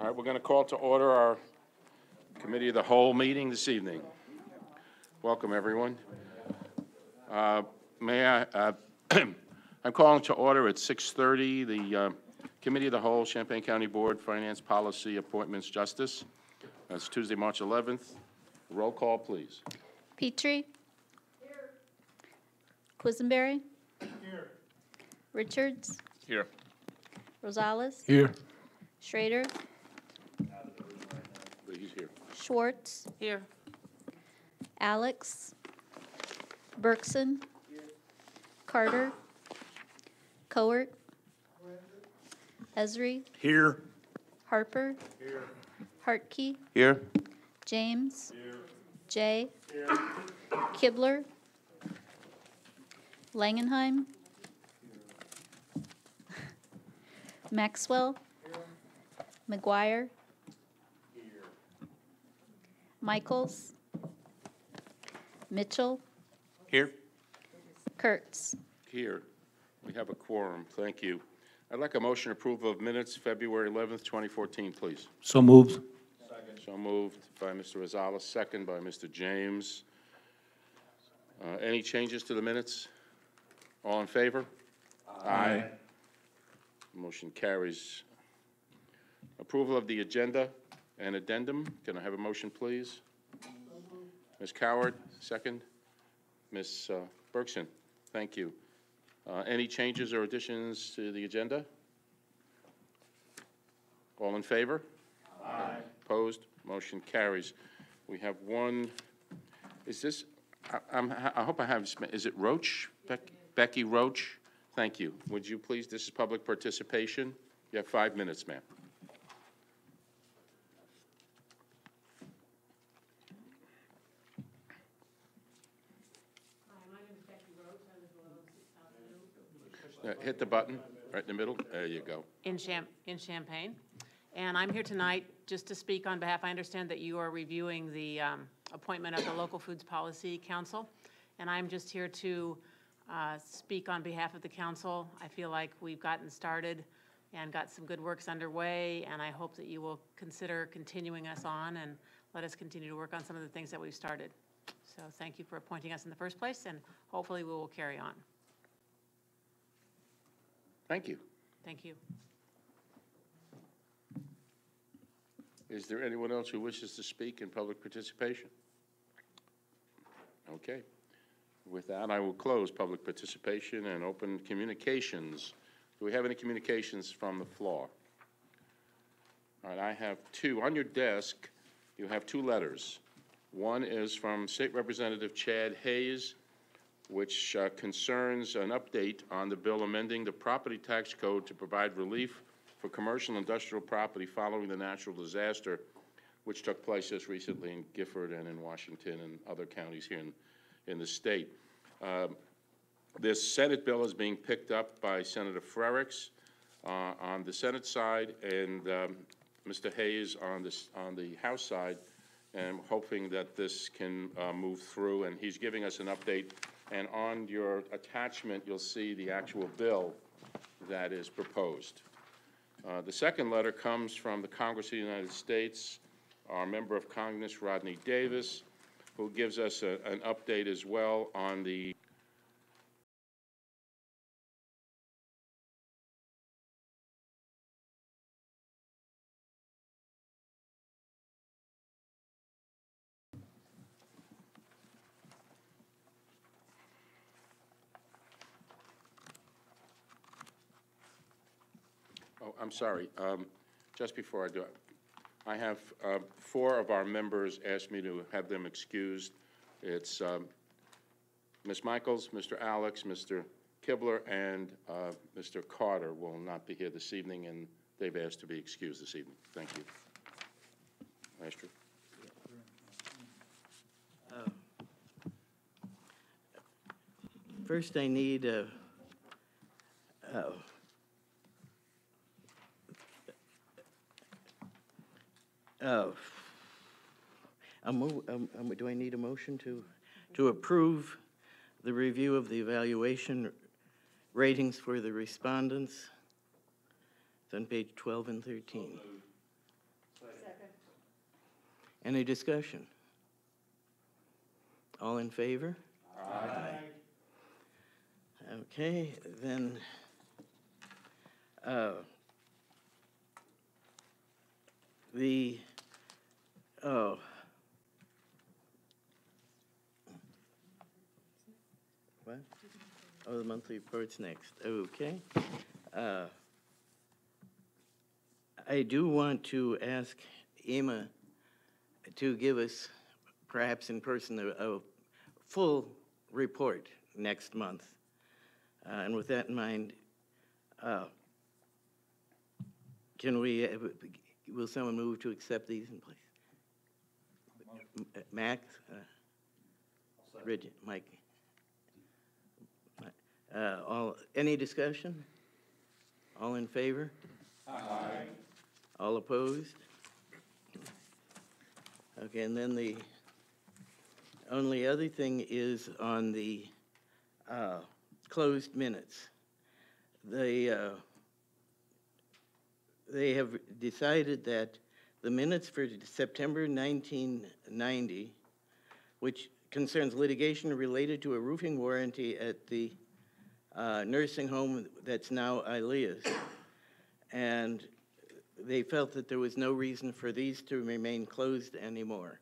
All right, we're going to call to order our Committee of the Whole meeting this evening. Welcome, everyone. May I, I'm calling to order at 6:30 the Committee of the Whole, Champaign County Board, Finance, Policy, Appointments, Justice. That's Tuesday, March 11th. Roll call, please. Petrie. Here. Quisenberry. Here. Richards. Here. Rosales. Here. Schrader. He's here. Schwartz. Here. Alex. Berkson. Here. Carter. Coert. Esri. Here. Harper. Here. Hartke. Here. James. Here. Jay. Here. Kibler. Langenheim. Maxwell. Here. McGuire. Here. Michaels. Mitchell. Here. Kurtz. Here. We have a quorum. Thank you. I'd like a motion approval of minutes, February 11th, 2014, please. So moved. So moved by Mr. Rosales, second by Mr. James. Any changes to the minutes? All in favor? Aye. Motion carries. Approval of the agenda and addendum. Can I have a motion, please? Ms. Coward, second. Ms. Berkson, thank you. Any changes or additions to the agenda? All in favor? Aye. Opposed? Motion carries. We have one. Is this? I hope I have. Is it Roach? Becky Roach? Thank you. Would you please? This is public participation. You have 5 minutes, ma'am. Hit the button right in the middle. There you go. In Champaign. And I'm here tonight just to speak on behalf. I understand that you are reviewing the appointment of the Local Foods Policy Council. And I'm just here to speak on behalf of the council. I feel like we've gotten started and got some good works underway. And I hope that you will consider continuing us on and let us continue to work on some of the things that we've started. So thank you for appointing us in the first place. And hopefully we will carry on. Thank you. Thank you. Is there anyone else who wishes to speak in public participation? Okay. With that, I will close public participation and open communications. Do we have any communications from the floor? All right, I have two. On your desk, you have two letters. One is from State Representative Chad Hayes, which concerns an update on the bill amending the property tax code to provide relief for commercial and industrial property following the natural disaster, which took place just recently in Gifford and in Washington and other counties here in the state. This Senate bill is being picked up by Senator Frericks on the Senate side and Mr. Hayes on the House side, and I'm hoping that this can move through, and he's giving us an update. And on your attachment, you'll see the actual bill that is proposed. The second letter comes from the Congress of the United States, our member of Congress, Rodney Davis, who gives us an update as well on the I'm sorry. Just before I do it, I have 4 of our members asked me to have them excused. It's Ms. Michaels, Mr. Alex, Mr. Kibler, and Mr. Carter will not be here this evening, and they've asked to be excused this evening. Thank you. Astrid. First, I need do I need a motion to approve the review of the evaluation ratings for the respondents? It's on page 12 and 13. Any discussion? All in favor? Aye. Okay, then, oh, what? Oh, the monthly report's next, okay. I do want to ask Emma to give us, perhaps in person, a full report next month. And with that in mind, will someone move to accept these in place? Max? Bridget? Mike? Any discussion? All in favor? Aye. All opposed? Okay, and then the only other thing is on the closed minutes. They have decided that the minutes for September 1990, which concerns litigation related to a roofing warranty at the nursing home that's now ILEA's, and they felt that there was no reason for these to remain closed anymore.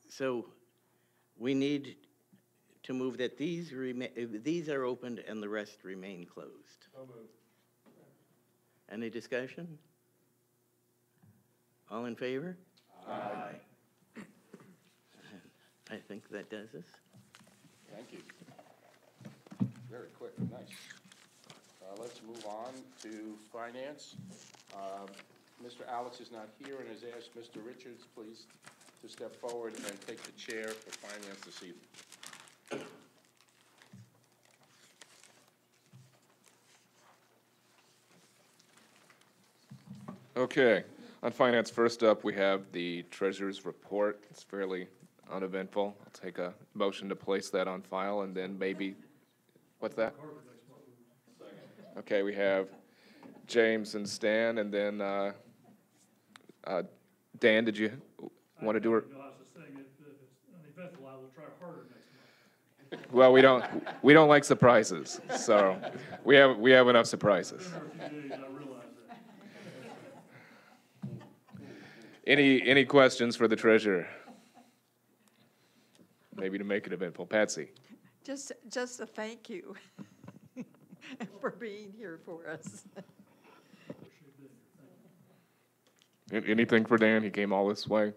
So we need to move that these are opened and the rest remain closed. So moved. Any discussion? All in favor? Aye. I think that does us. Thank you. Very quick, nice. Let's move on to finance. Mr. Alex is not here and has asked Mr. Richards, please, to step forward and take the chair for finance this evening. Okay, on finance, first up, we have the treasurer's report. It's fairly uneventful. I'll take a motion to place that on file, and then maybe, what's that? Okay, we have James and Stan, and then, Dan, did you want to do it? No, I was just saying, if it's uneventful, I will try harder next month. Well, we don't like surprises, so we have enough surprises. Been there a few days, I realize that. Any questions for the treasurer? Maybe to make it eventful. Patsy? Just a thank you for being here for us. Anything for Dan? He came all this way.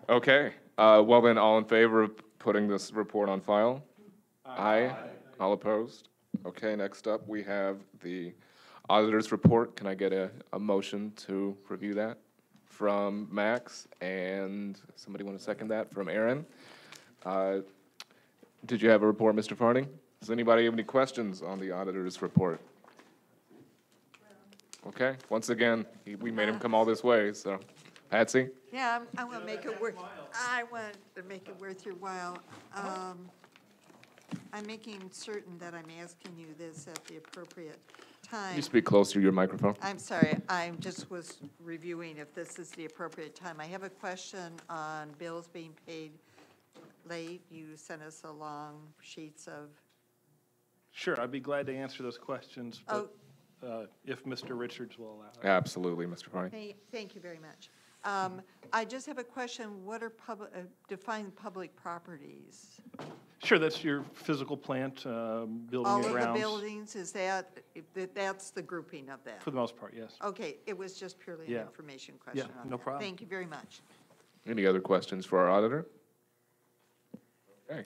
Okay. Well then, all in favor of putting this report on file? Aye. All opposed? Okay, next up, we have the auditor's report. Can I get a motion to review that from Max? And somebody want to second that from Aaron? Did you have a report, Mr. Farning? Does anybody have any questions on the auditor's report? Okay, once again, we made him come all this way, so. Patsy? Yeah, I want to make it worth. I want to make it worth your while. I'm making certain that I'm asking you this at the appropriate time. You speak close to your microphone. I'm sorry, I just was reviewing if this is the appropriate time. I have a question on bills being paid late. You sent us along sheets of. Sure, I'd be glad to answer those questions, but if Mr. Richards will allow it. Absolutely, Mr. Farning. Thank you very much. I just have a question. What are define public properties? Sure, that's your physical plant, building All and of the grounds. buildings, that's the grouping of that? For the most part, yes. Okay, it was just purely an Yeah. information question on no that. problem. Thank you very much. Any other questions for our auditor? Okay.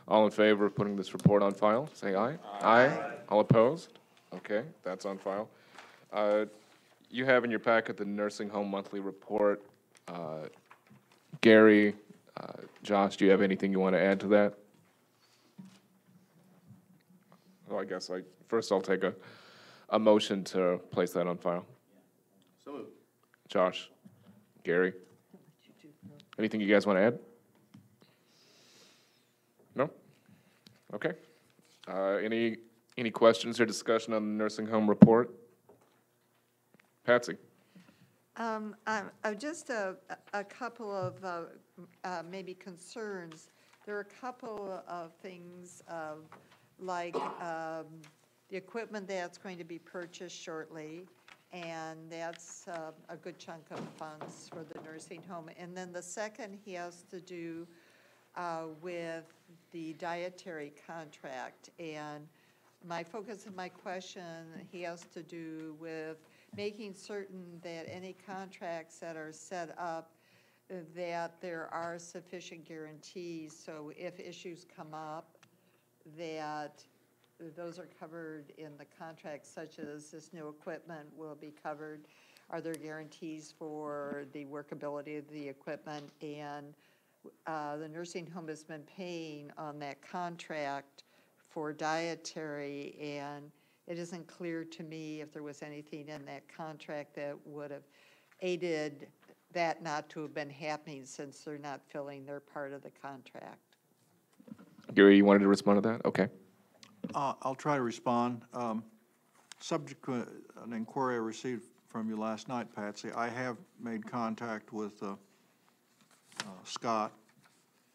All in favor of putting this report on file, say aye. Aye. All opposed? Okay, that's on file. You have in your packet the nursing home monthly report. Gary, Josh, do you have anything you want to add to that? Well, I guess first I'll take a motion to place that on file. So moved. Josh, Gary, anything you guys want to add? No? Okay. Any questions or discussion on the nursing home report? Patsy? Just a couple of maybe concerns. There are a couple of things like the equipment that's going to be purchased shortly, and that's a good chunk of funds for the nursing home. And then the second has to do with the dietary contract. And my focus of my question has to do with making certain that any contracts that are set up, that there are sufficient guarantees, so if issues come up, that those are covered in the contract, such as this new equipment will be covered. Are there guarantees for the workability of the equipment? And the nursing home has been paying on that contract for dietary, and it isn't clear to me if there was anything in that contract that would have aided that not to have been happening, since they're not filling their part of the contract. Gary, you wanted to respond to that? Okay. I'll try to respond. Subject to an inquiry I received from you last night, Patsy, I have made contact with Scott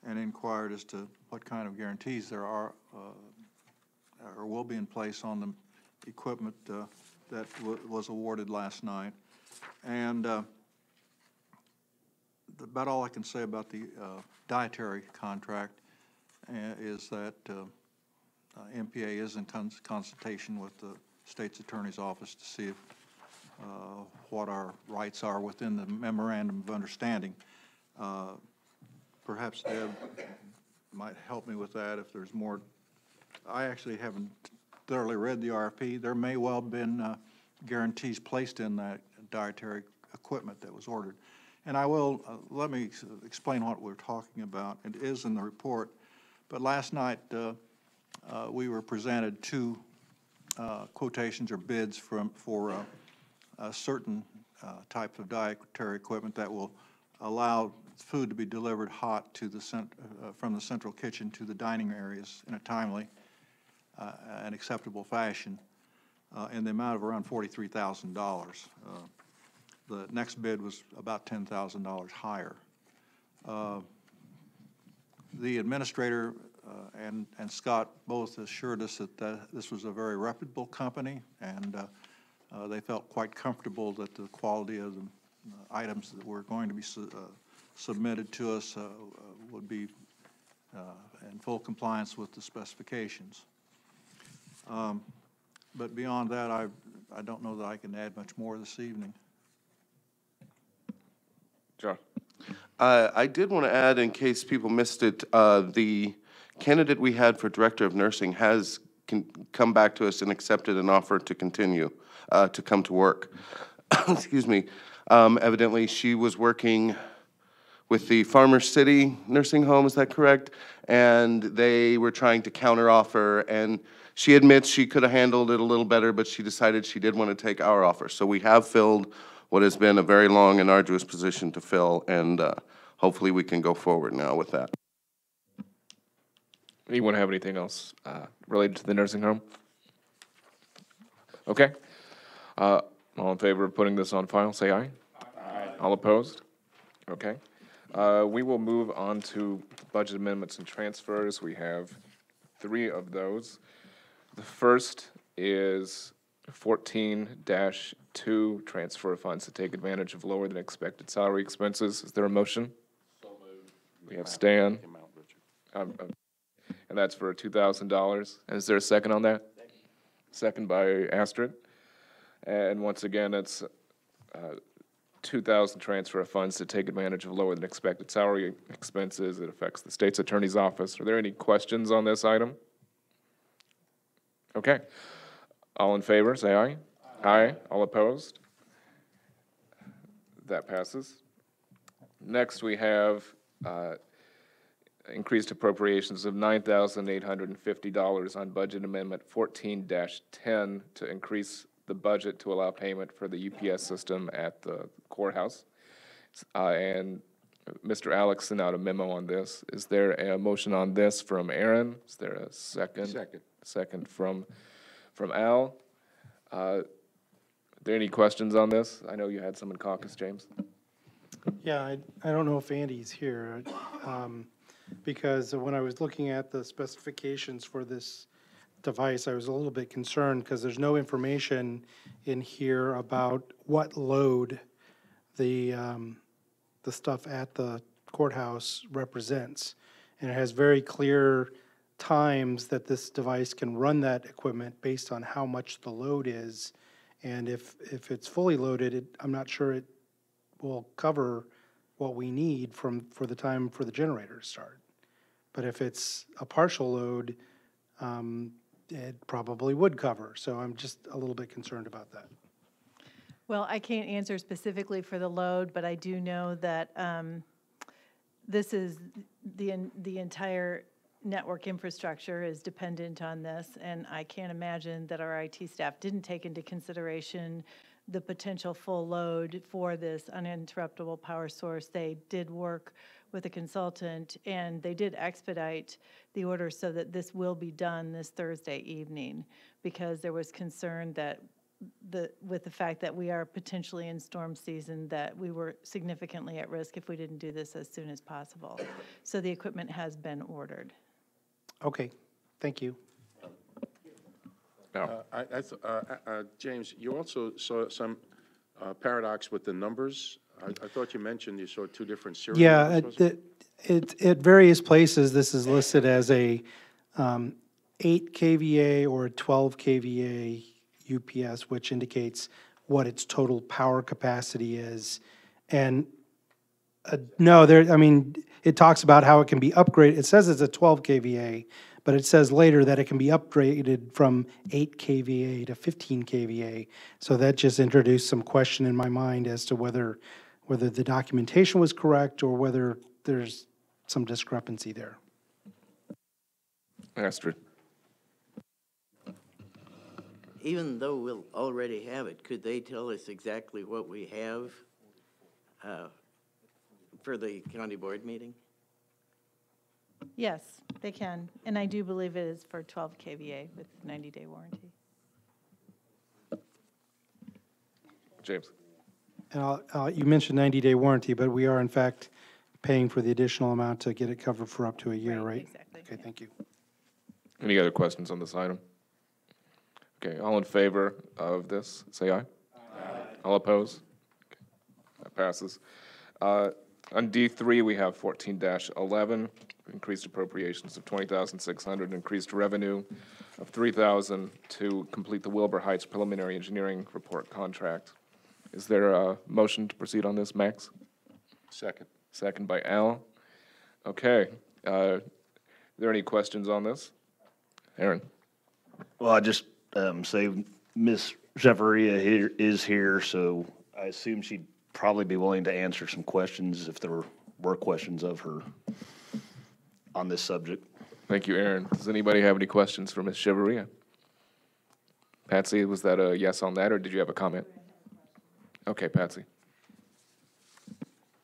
and inquired as to what kind of guarantees there are or will be in place on the equipment that was awarded last night. And about all I can say about the dietary contract is that MPA is in consultation with the state's attorney's office to see if, what our rights are within the memorandum of understanding. Perhaps Deb might help me with that if there's more. I actually haven't thoroughly read the RFP. There may well have been guarantees placed in that dietary equipment that was ordered. And I will, let me explain what we're talking about. It is in the report. But last night, we were presented two quotations or bids for certain types of dietary equipment that will allow food to be delivered hot to the from the central kitchen to the dining areas in a timely and acceptable fashion, in the amount of around $43,000. The next bid was about $10,000 higher. The administrator and Scott both assured us that this was a very reputable company, and they felt quite comfortable that the quality of the items that were going to be submitted to us would be in full compliance with the specifications. But beyond that, I don't know that I can add much more this evening. John. I did want to add, in case people missed it, the candidate we had for Director of Nursing has come back to us and accepted an offer to continue, to come to work. Excuse me. Evidently, she was working with the Farmers City Nursing Home, is that correct? And they were trying to counteroffer, and she admits she could have handled it a little better, but she decided she did want to take our offer. So we have filled what has been a very long and arduous position to fill, and hopefully we can go forward now with that. Anyone have anything else related to the nursing home? Okay. All in favor of putting this on file, say aye. Aye. All opposed? Okay. We will move on to budget amendments and transfers. We have 3 of those. The first is 14-2, transfer of funds to take advantage of lower than expected salary expenses. Is there a motion? So moved. We have Stan. And that's for $2,000. And is there a second on that? Second by Astrid. And once again, it's $2,000 transfer of funds to take advantage of lower than expected salary expenses. It affects the state's attorney's office. Are there any questions on this item? Okay. All in favor, say aye. Aye. All opposed? That passes. Next, we have increased appropriations of $9,850 on budget amendment 14-10 to increase the budget to allow payment for the UPS system at the courthouse. And Mr. Alex sent out a memo on this. Is there a motion on this from Aaron? Is there a second? Second. Second from Al. Are there any questions on this? I know you had some in caucus, James. Yeah, I don't know if Andy's here, because when I was looking at the specifications for this device, I was a little bit concerned because there's no information in here about what load the stuff at the courthouse represents. And it has very clear times that this device can run that equipment based on how much the load is. And if it's fully loaded, I'm not sure it will cover what we need for the time for the generator to start. But if it's a partial load, it probably would cover. So I'm just a little bit concerned about that. Well, I can't answer specifically for the load, but I do know that this is the entire network infrastructure is dependent on this, and I can't imagine that our IT staff didn't take into consideration the potential full load for this uninterruptible power source. They did work with a consultant, and they did expedite the order so that this will be done this Thursday evening, because there was concern that with the fact that we are potentially in storm season, that we were significantly at risk if we didn't do this as soon as possible. So the equipment has been ordered. Okay, thank you. James, you also saw some paradox with the numbers. I thought you mentioned you saw two different serial Yeah, numbers. at various places, this is listed as a 8 kVA or a 12 kVA UPS, which indicates what its total power capacity is. And no, I mean, it talks about how it can be upgraded. It says it's a 12 kVA, but it says later that it can be upgraded from 8 kVA to 15 kVA. So that just introduced some question in my mind as to whether the documentation was correct or whether there's some discrepancy there. Astrid. Even though we'll already have it, could they tell us exactly what we have for the county board meeting? Yes, they can, and I do believe it is for 12 kVA with 90-day warranty. James. And you mentioned 90-day warranty, but we are in fact paying for the additional amount to get it covered for up to a year, right? Exactly. Okay, thank you. Any other questions on this item? Okay, all in favor of this, say aye. Aye. All opposed? Okay, that passes. On D3, we have 14-11, increased appropriations of $20,600, increased revenue of $3,000 to complete the Wilbur Heights preliminary engineering report contract. Is there a motion to proceed on this, Max? Second. Second by Al. Okay, are there any questions on this? Aaron? Well, I just say Ms. Chavarria is here, so I assume she'd probably be willing to answer some questions if there were questions of her on this subject. Thank you, Aaron. Does anybody have any questions for Ms. Chavarria? Patsy, was that a yes on that, or did you have a comment? Okay, Patsy.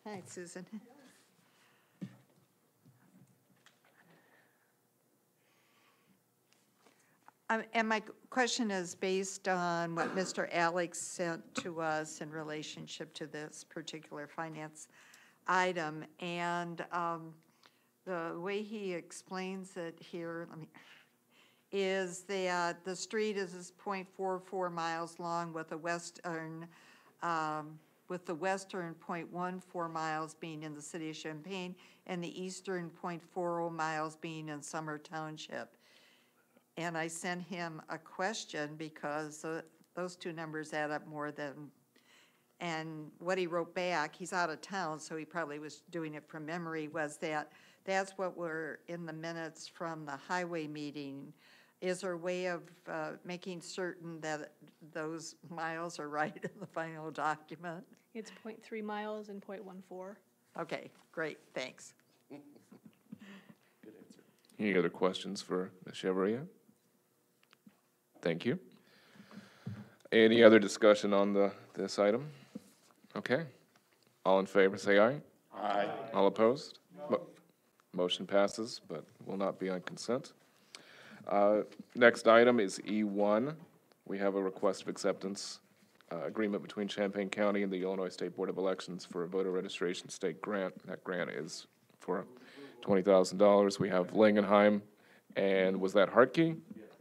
Hi, Susan. And my question is based on what Mr. Alex sent to us in relationship to this particular finance item. And the way he explains it here, is that the street is 0.44 miles long with the western 0.14 miles being in the city of Champaign and the eastern 0.40 miles being in Summer Township. And I sent him a question because those two numbers add up more than, and what he wrote back, he's out of town, so he probably was doing it from memory, was that that's what were in the minutes from the highway meeting. Is there a way of making certain that those miles are right in the final document? It's 0.3 miles and 0.14. Okay, great, thanks. Any other questions for Ms. Chavarria? Thank you. Any other discussion on this item? Okay. All in favor, say aye. Aye. All opposed? Motion passes, but will not be on consent. Next item is E1. We have a request of acceptance agreement between Champaign County and the Illinois State Board of Elections for a voter registration state grant. That grant is for $20,000. We have Langenheim, and was that Hartke?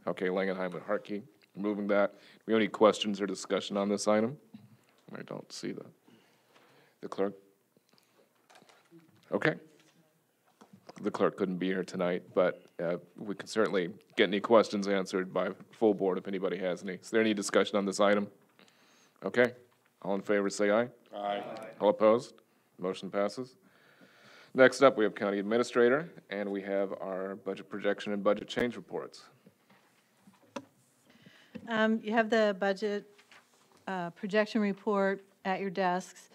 Okay, Langenheim and Hartke, moving that. Do we have any questions or discussion on this item? I don't see the clerk. Okay. The clerk couldn't be here tonight, but we can certainly get any questions answered by full board if anybody has any. Is there any discussion on this item? Okay. All in favor, say aye. Aye. All opposed? Motion passes. Next up, we have County Administrator, and we have our budget projection and budget change reports. You have the budget projection report at your desks.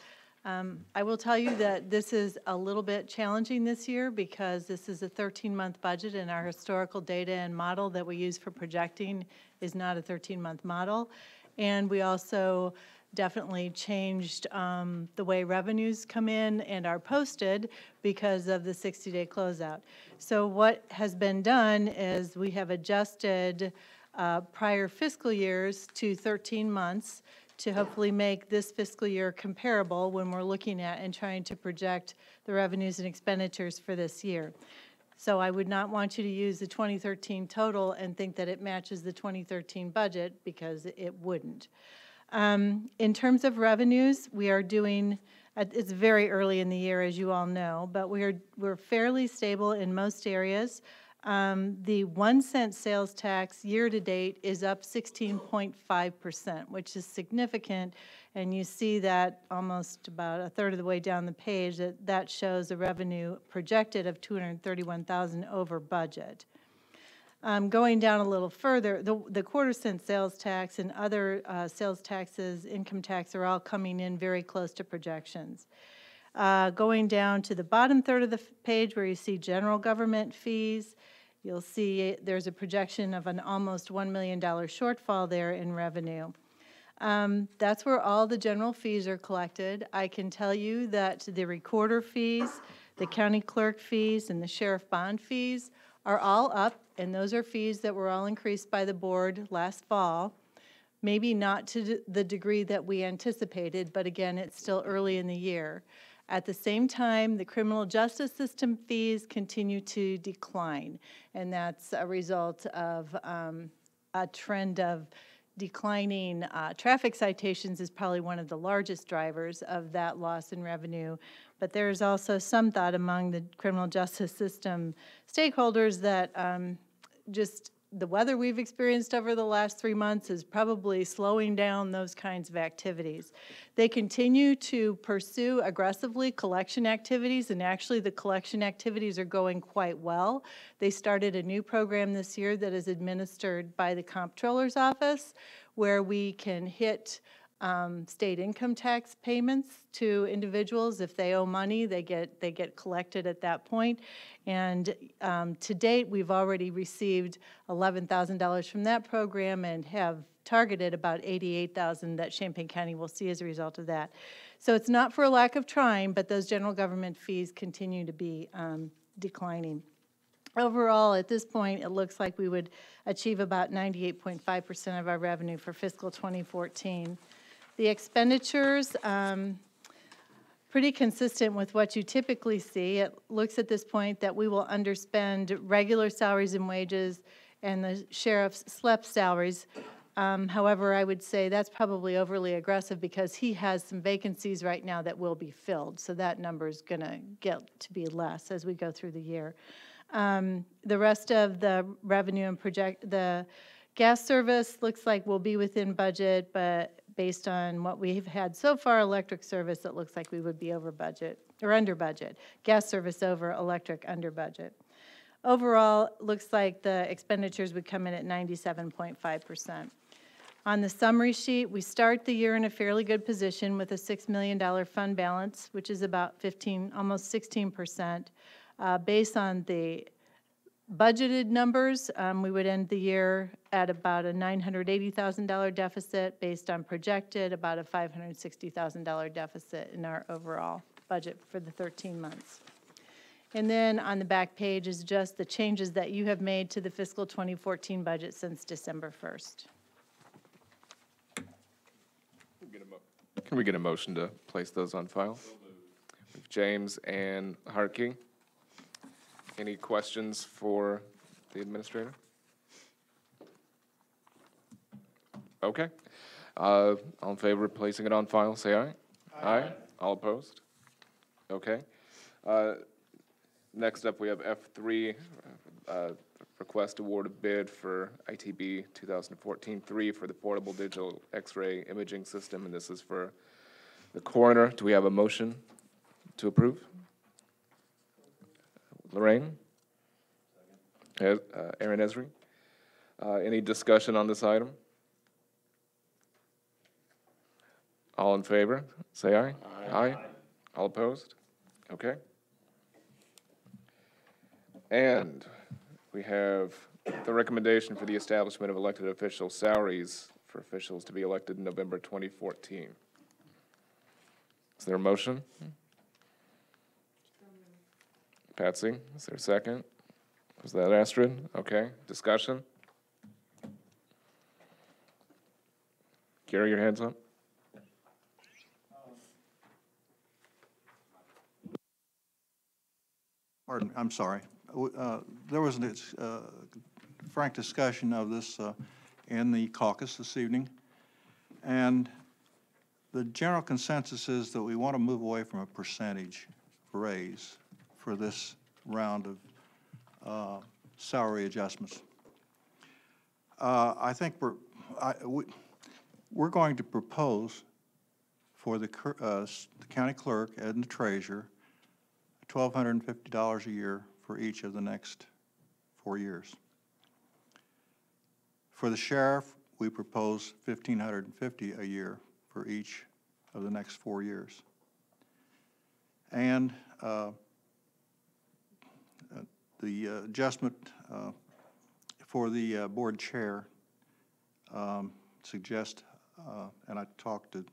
I will tell you that this is a little bit challenging this year because this is a 13-month budget, and our historical data and model that we use for projecting is not a 13-month model. And we also definitely changed the way revenues come in and are posted because of the 60-day closeout. So what has been done is we have adjusted prior fiscal years to 13 months to hopefully make this fiscal year comparable when we're looking at and trying to project the revenues and expenditures for this year. So I would not want you to use the 2013 total and think that it matches the 2013 budget, because it wouldn't. In terms of revenues, we are doing, it's very early in the year, as you all know, but we're fairly stable in most areas. The 1 cent sales tax year-to-date is up 16.5%, which is significant, and you see that almost about a third of the way down the page, that shows a revenue projected of $231,000 over budget. Going down a little further, the quarter-cent sales tax and other sales taxes, income tax, are all coming in very close to projections. Going down to the bottom third of the page where you see general government fees, you'll see there's a projection of an almost $1 million shortfall there in revenue. That's where all the general fees are collected. I can tell you that the recorder fees, the county clerk fees, and the sheriff bond fees are all up, and those are fees that were all increased by the board last fall. Maybe not to the degree that we anticipated, but again, it's still early in the year. At the same time, the criminal justice system fees continue to decline, and that's a result of a trend of declining traffic citations is probably one of the largest drivers of that loss in revenue. But there's also some thought among the criminal justice system stakeholders that just the weather we've experienced over the last 3 months is probably slowing down those kinds of activities. They continue to pursue aggressively collection activities, and actually the collection activities are going quite well. They started a new program this year that is administered by the Comptroller's Office, where we can hit state income tax payments to individuals. If they owe money, they get collected at that point. And to date, we've already received $11,000 from that program and have targeted about $88,000 that Champaign County will see as a result of that. So it's not for a lack of trying, but those general government fees continue to be declining. Overall, at this point, it looks like we would achieve about 98.5% of our revenue for fiscal 2014. The expenditures, pretty consistent with what you typically see. It looks at this point that we will underspend regular salaries and wages and the sheriff's SLEP salaries. However, I would say that's probably overly aggressive because he has some vacancies right now that will be filled. So that number is going to get to be less as we go through the year. The rest of the revenue and the gas service looks like we'll be within budget, but based on what we've had so far, electric service, it looks like we would be over budget, or under budget. Gas service over, electric under budget. Overall, looks like the expenditures would come in at 97.5%. On the summary sheet, we start the year in a fairly good position with a $6 million fund balance, which is about almost 16%. Based on the budgeted numbers, we would end the year at about a $980,000 deficit. Based on projected, about a $560,000 deficit in our overall budget for the 13 months. And then on the back page is just the changes that you have made to the fiscal 2014 budget since December 1st. Can we get a motion to place those on file? James and Harkey. Any questions for the administrator? Okay. All in favor of placing it on file, say aye. Aye. All opposed? Okay. Next up, we have F3, request award of bid for ITB 2014-3 for the portable digital X-ray imaging system, and this is for the coroner. Do we have a motion to approve? Lorraine? Aaron Esri? Any discussion on this item? All in favor, say aye. Aye. All opposed? Okay. And we have the recommendation for the establishment of elected official salaries for officials to be elected in November 2014. Is there a motion? Patsy, is there a second? Was that Astrid? Okay, discussion? Gary, your hands up? Pardon, I'm sorry. There was a frank discussion of this in the caucus this evening, and the general consensus is that we want to move away from a percentage raise for this round of salary adjustments. I think we're going to propose for the county clerk and the treasurer $1,250 a year for each of the next 4 years. For the sheriff, we propose $1,550 a year for each of the next 4 years. And the adjustment for the board chair suggest, and I talked to,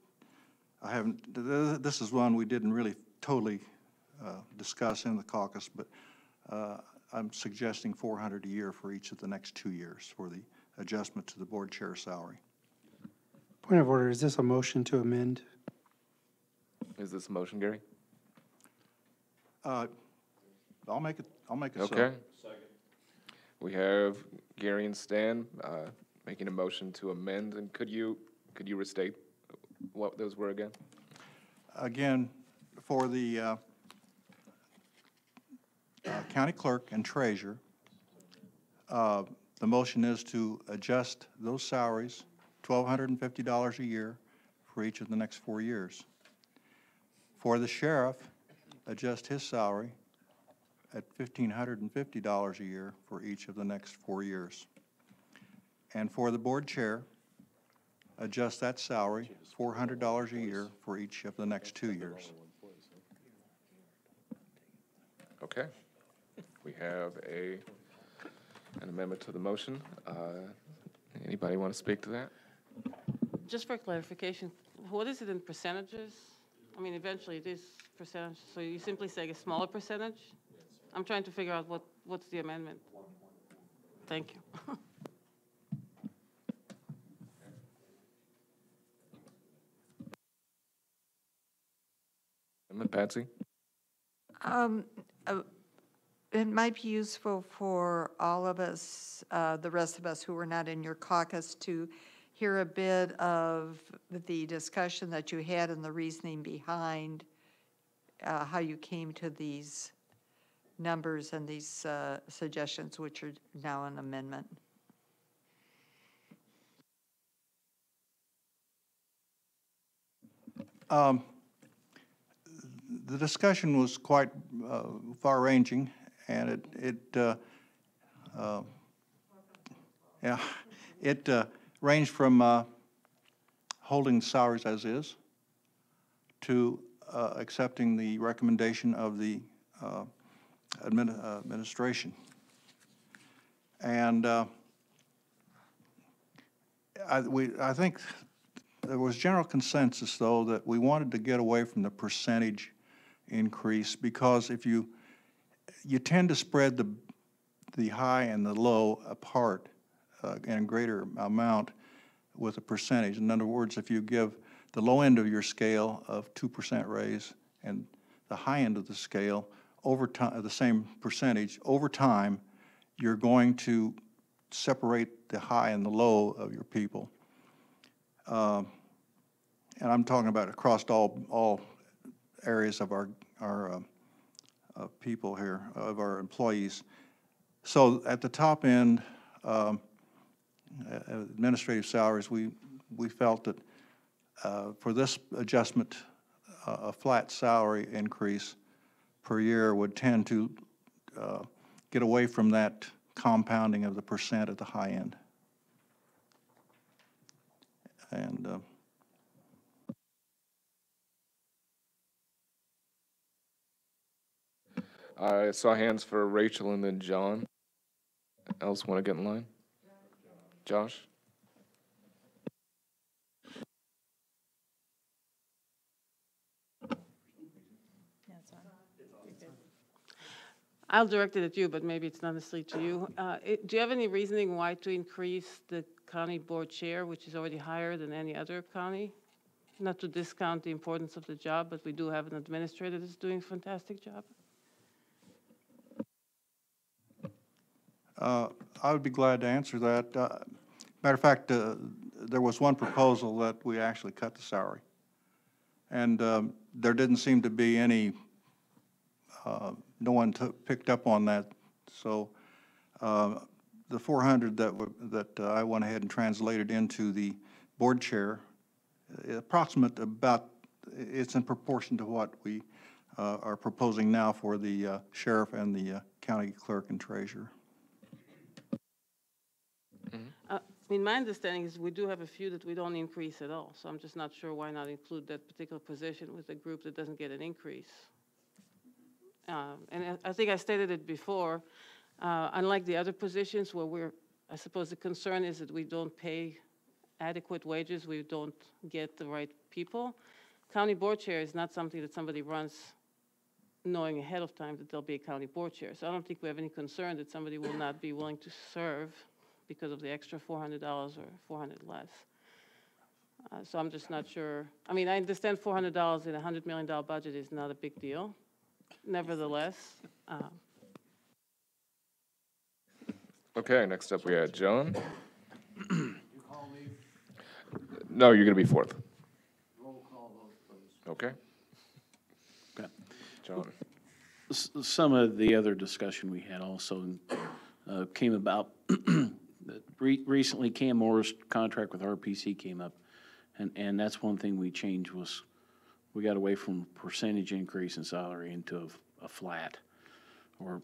this is one we didn't really totally discuss in the caucus, but I'm suggesting $400 a year for each of the next 2 years for the adjustment to the board chair salary. Point of order, is this a motion to amend? Is this a motion, Gary? I'll make it so. Okay. We have Gary and Stan making a motion to amend, and could you restate what those were again? Again, for the county clerk and treasurer, the motion is to adjust those salaries, $1,250 a year for each of the next 4 years. For the sheriff, adjust his salary at $1,550 a year for each of the next 4 years. And for the board chair, adjust that salary, $400 a year for each of the next 2 years. Okay. We have an amendment to the motion. Anybody want to speak to that? Just for clarification, what is it in percentages? I mean, eventually it is percentage, so you simply say a smaller percentage? I'm trying to figure out what's the amendment. Thank you. Patsy? It might be useful for all of us, the rest of us who were not in your caucus, to hear a bit of the discussion that you had and the reasoning behind how you came to these numbers and these suggestions, which are now an amendment. The discussion was quite far-ranging, and it ranged from holding salaries as is to accepting the recommendation of the administration. And I think there was general consensus, though, that we wanted to get away from the percentage increase, because if you tend to spread the high and the low apart in a greater amount with a percentage. In other words, if you give the low end of your scale of 2% raise and the high end of the scale over time, the same percentage, over time, you're going to separate the high and the low of your people. And I'm talking about across all areas of our people here, of our employees. So at the top end, administrative salaries, we felt that for this adjustment, a flat salary increase per year would tend to get away from that compounding of the percent at the high end. And I saw hands for Rachel and then John. Else want to get in line? Josh? I'll direct it at you, but maybe it's not necessarily to you. Do you have any reasoning why to increase the county board chair, which is already higher than any other county? Not to discount the importance of the job, but we do have an administrator that's doing a fantastic job. I would be glad to answer that. Matter of fact, there was one proposal that we actually cut the salary. And there didn't seem to be any, no one picked up on that. So the 400 that I went ahead and translated into the board chair, approximate about, it's in proportion to what we are proposing now for the sheriff and the county clerk and treasurer. I mean, my understanding is we do have a few that we don't increase at all, so I'm just not sure why not include that particular position with a group that doesn't get an increase. And I think I stated it before, unlike the other positions where I suppose the concern is that we don't pay adequate wages, we don't get the right people. County board chair is not something that somebody runs knowing ahead of time that there'll be a county board chair. So I don't think we have any concern that somebody will not be willing to serve because of the extra $400 or $400 less. So I'm just not sure. I mean, I understand $400 in a $100 million budget is not a big deal. Nevertheless. Okay, next up we had John. No, you're going to be fourth. Roll call vote, please. Okay. Okay. John. Some of the other discussion we had also came about. Recently, Cam Moore's contract with RPC came up, and that's one thing we changed was we got away from percentage increase in salary into a flat or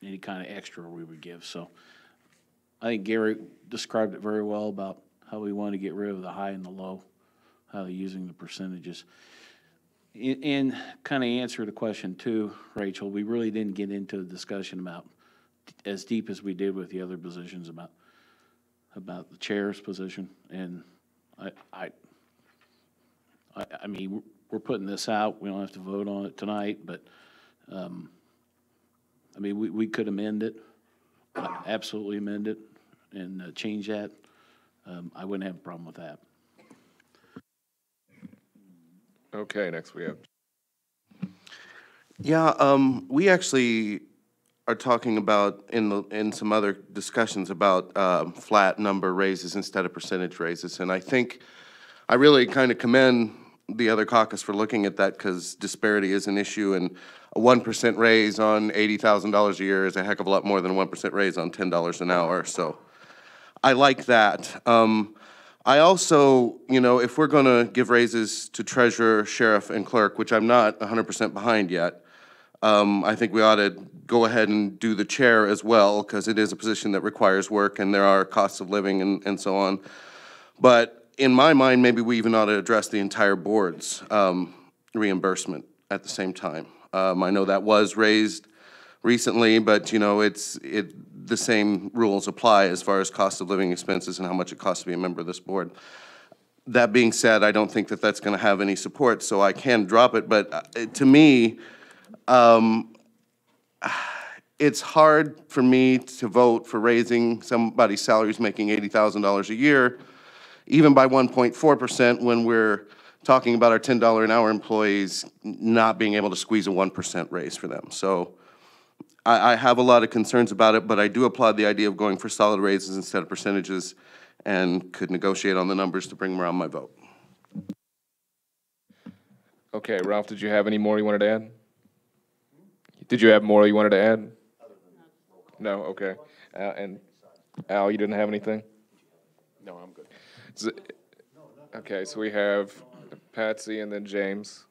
any kind of extra we would give. So I think Gary described it very well about how we want to get rid of the high and the low, how they're using the percentages. And kind of answer the question too, Rachel, we really didn't get into a discussion about as deep as we did with the other positions about the chair's position. And I mean, we're putting this out. We don't have to vote on it tonight, but I mean, we could amend it, absolutely amend it and change that. I wouldn't have a problem with that. Okay, next we have. Yeah, we actually are talking about in some other discussions about flat number raises instead of percentage raises. And I think I really kind of commend the other caucus for looking at that because disparity is an issue, and a 1% raise on $80,000 a year is a heck of a lot more than a 1% raise on $10 an hour. So I like that. I also, you know, if we're going to give raises to treasurer, sheriff, and clerk, which I'm not 100% behind yet, I think we ought to go ahead and do the chair as well, because it is a position that requires work and there are costs of living and so on. But in my mind, maybe we even ought to address the entire board's reimbursement at the same time. I know that was raised recently, but you know, the same rules apply as far as cost of living expenses and how much it costs to be a member of this board. That being said, I don't think that that's going to have any support, so I can drop it. But to me, it's hard for me to vote for raising somebody's salary who's making $80,000 a year, even by 1.4%, when we're talking about our $10 an hour employees not being able to squeeze a 1% raise for them. So I have a lot of concerns about it, but I do applaud the idea of going for solid raises instead of percentages, and could negotiate on the numbers to bring around my vote. Okay, Ralph, did you have any more you wanted to add? Did you have more you wanted to add? No, okay. And Al, you didn't have anything? No, I'm good. Okay, so we have Patsy and then James.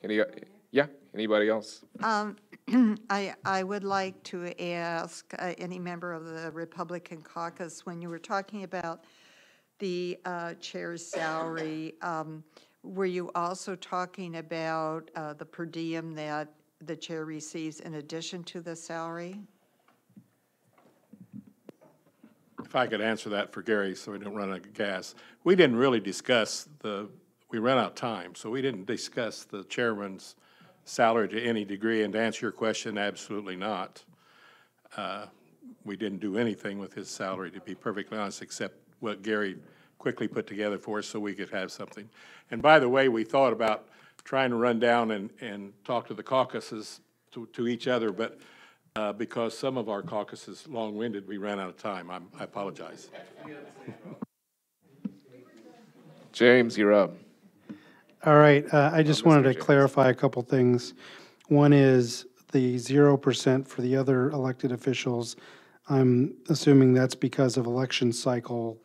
Yeah, anybody else? I would like to ask any member of the Republican caucus, when you were talking about the chair's salary, were you also talking about the per diem that the chair receives in addition to the salary? If I could answer that for Gary so we don't run out of gas. We didn't really discuss we ran out of time, so we didn't discuss the chairman's salary to any degree, and to answer your question, absolutely not. We didn't do anything with his salary, to be perfectly honest, except what Gary quickly put together for us so we could have something. And by the way, we thought about trying to run down and talk to the caucuses, to each other, but because some of our caucus is long-winded, we ran out of time. I apologize. James, you're up. All right, I just wanted to James. clarify a couple things. One is the 0% for the other elected officials. I'm assuming that's because of election cycle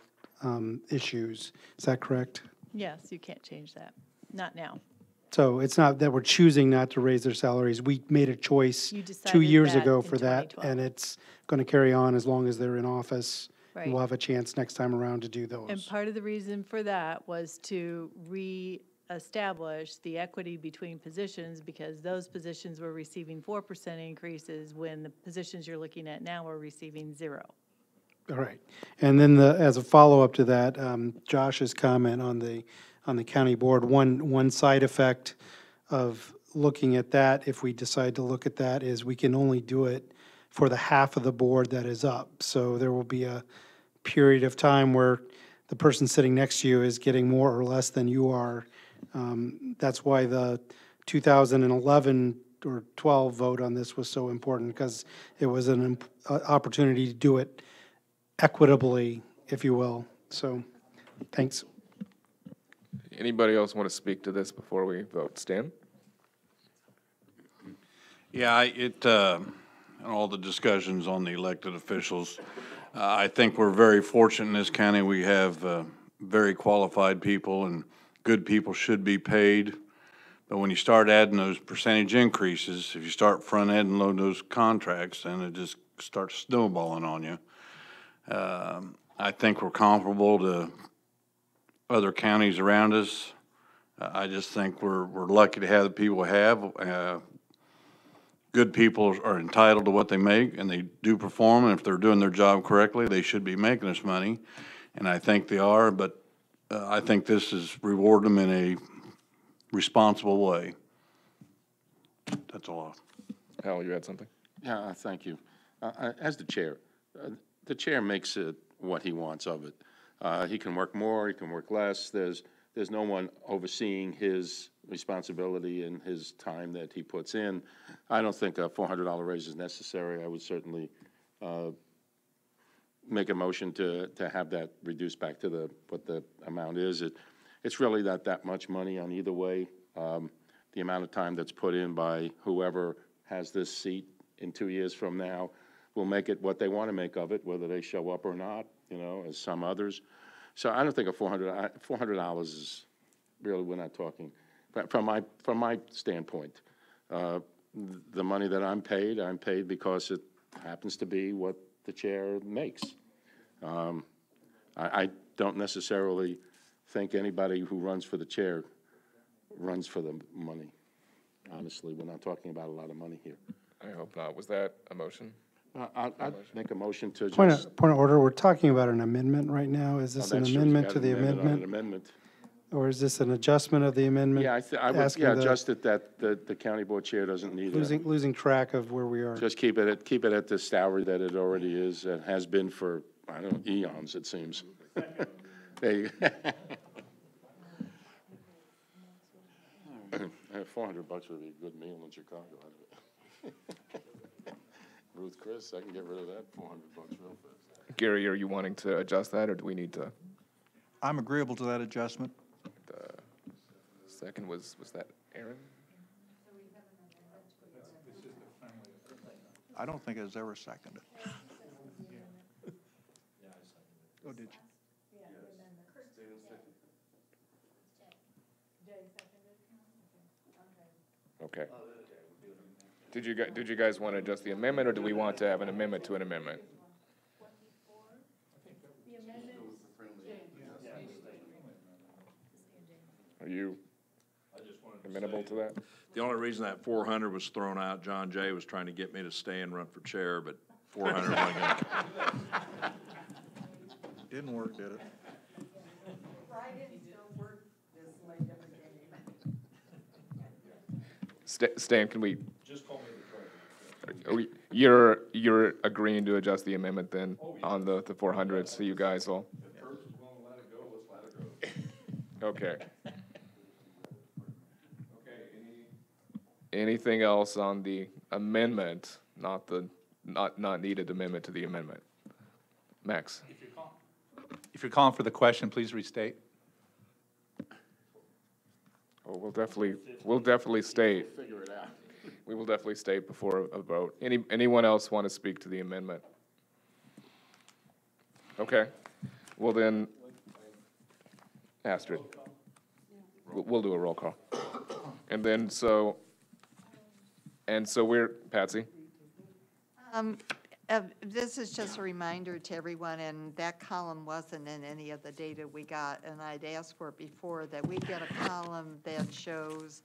issues. Is that correct? Yes, you can't change that. Not now. So it's not that we're choosing not to raise their salaries. We made a choice You 2 decided years that ago in for that, 2012. and it's going to carry on as long as they're in office. Right. And we'll have a chance next time around to do And those. part of the reason for that was to reestablish the equity between positions, because those positions were receiving 4% increases when the positions you're looking at now are receiving 0. All right. And then as a follow-up to that, Josh's comment on the county board, one side effect of looking at that, if we decide to look at that, is we can only do it for the half of the board that is up. So there will be a period of time where the person sitting next to you is getting more or less than you are. That's why the 2011 or 12 vote on this was so important, because it was an opportunity to do it equitably, if you will. So, thanks. Anybody else want to speak to this before we vote? Stan? Yeah, all the discussions on the elected officials, I think we're very fortunate in this county. We have very qualified people, and good people should be paid. But when you start adding those percentage increases, if you start front-ending loading those contracts, then it just starts snowballing on you. I think we're comparable to other counties around us. I just think we're lucky to have the people we have. Good people are entitled to what they make, and they do perform, and if they're doing their job correctly, they should be making us money, and I think they are, but I think this is reward them in a responsible way. That's all. Hal, you had something? Yeah, thank you. As the chair makes it what he wants of it. He can work more, he can work less. There's no one overseeing his responsibility and his time that he puts in. I don't think a $400 raise is necessary. I would certainly make a motion to have that reduced back to what the amount is. It's really not that much money on either way. The amount of time that's put in by whoever has this seat in 2 years from now will make it what they want to make of it, whether they show up or not, as some others. So I don't think $400 is really, we're not talking. But from my standpoint, the money that I'm paid because it happens to be what the chair makes. I don't necessarily think anybody who runs for the chair runs for the money. Honestly, we're not talking about a lot of money here. I hope not. Was that a motion? I'd make a motion to Point just. of order, we're talking about an amendment right now. Is this an That's true. amendment You to got the an amendment on an amendment? amendment. Or is this an adjustment of the amendment? Yeah, I would, Asking yeah, the- adjust it that the county board chair doesn't need it. Losing track of where we are. Just keep it at the salary that it already is and has been for, I don't know, eons, it seems. There you go. $400 would be a good meal in Chicago out of it. Ruth Chris, I can get rid of that $400 real fast. Gary, are you wanting to adjust that, or do we need to? I'm agreeable to that adjustment. The second was that Aaron? I don't think it was ever seconded. Oh, did you? Okay. Did you guys want to adjust the amendment, or do we want to have an amendment to an amendment? Are you amenable to that? The only reason that 400 was thrown out, John Jay was trying to get me to stay and run for chair, but 400 wasn't gonna. Didn't work, did it? Stan, can we? Just call me the treasurer. You're agreeing to adjust the amendment then on the 400, so you guys will? If Kurt's willing to let it go, let's let it go. Okay. Anything else on the amendment, not needed amendment to the amendment? Max? If you're calling for the question, please restate. Oh, we'll definitely state. Figure it out. We will definitely state before a vote. Anyone else want to speak to the amendment? Okay. Well then, Astrid. We'll do a roll call. And then we're, Patsy? This is just a reminder to everyone, and that column wasn't in any of the data we got, and I'd asked for it before, that we get a column that shows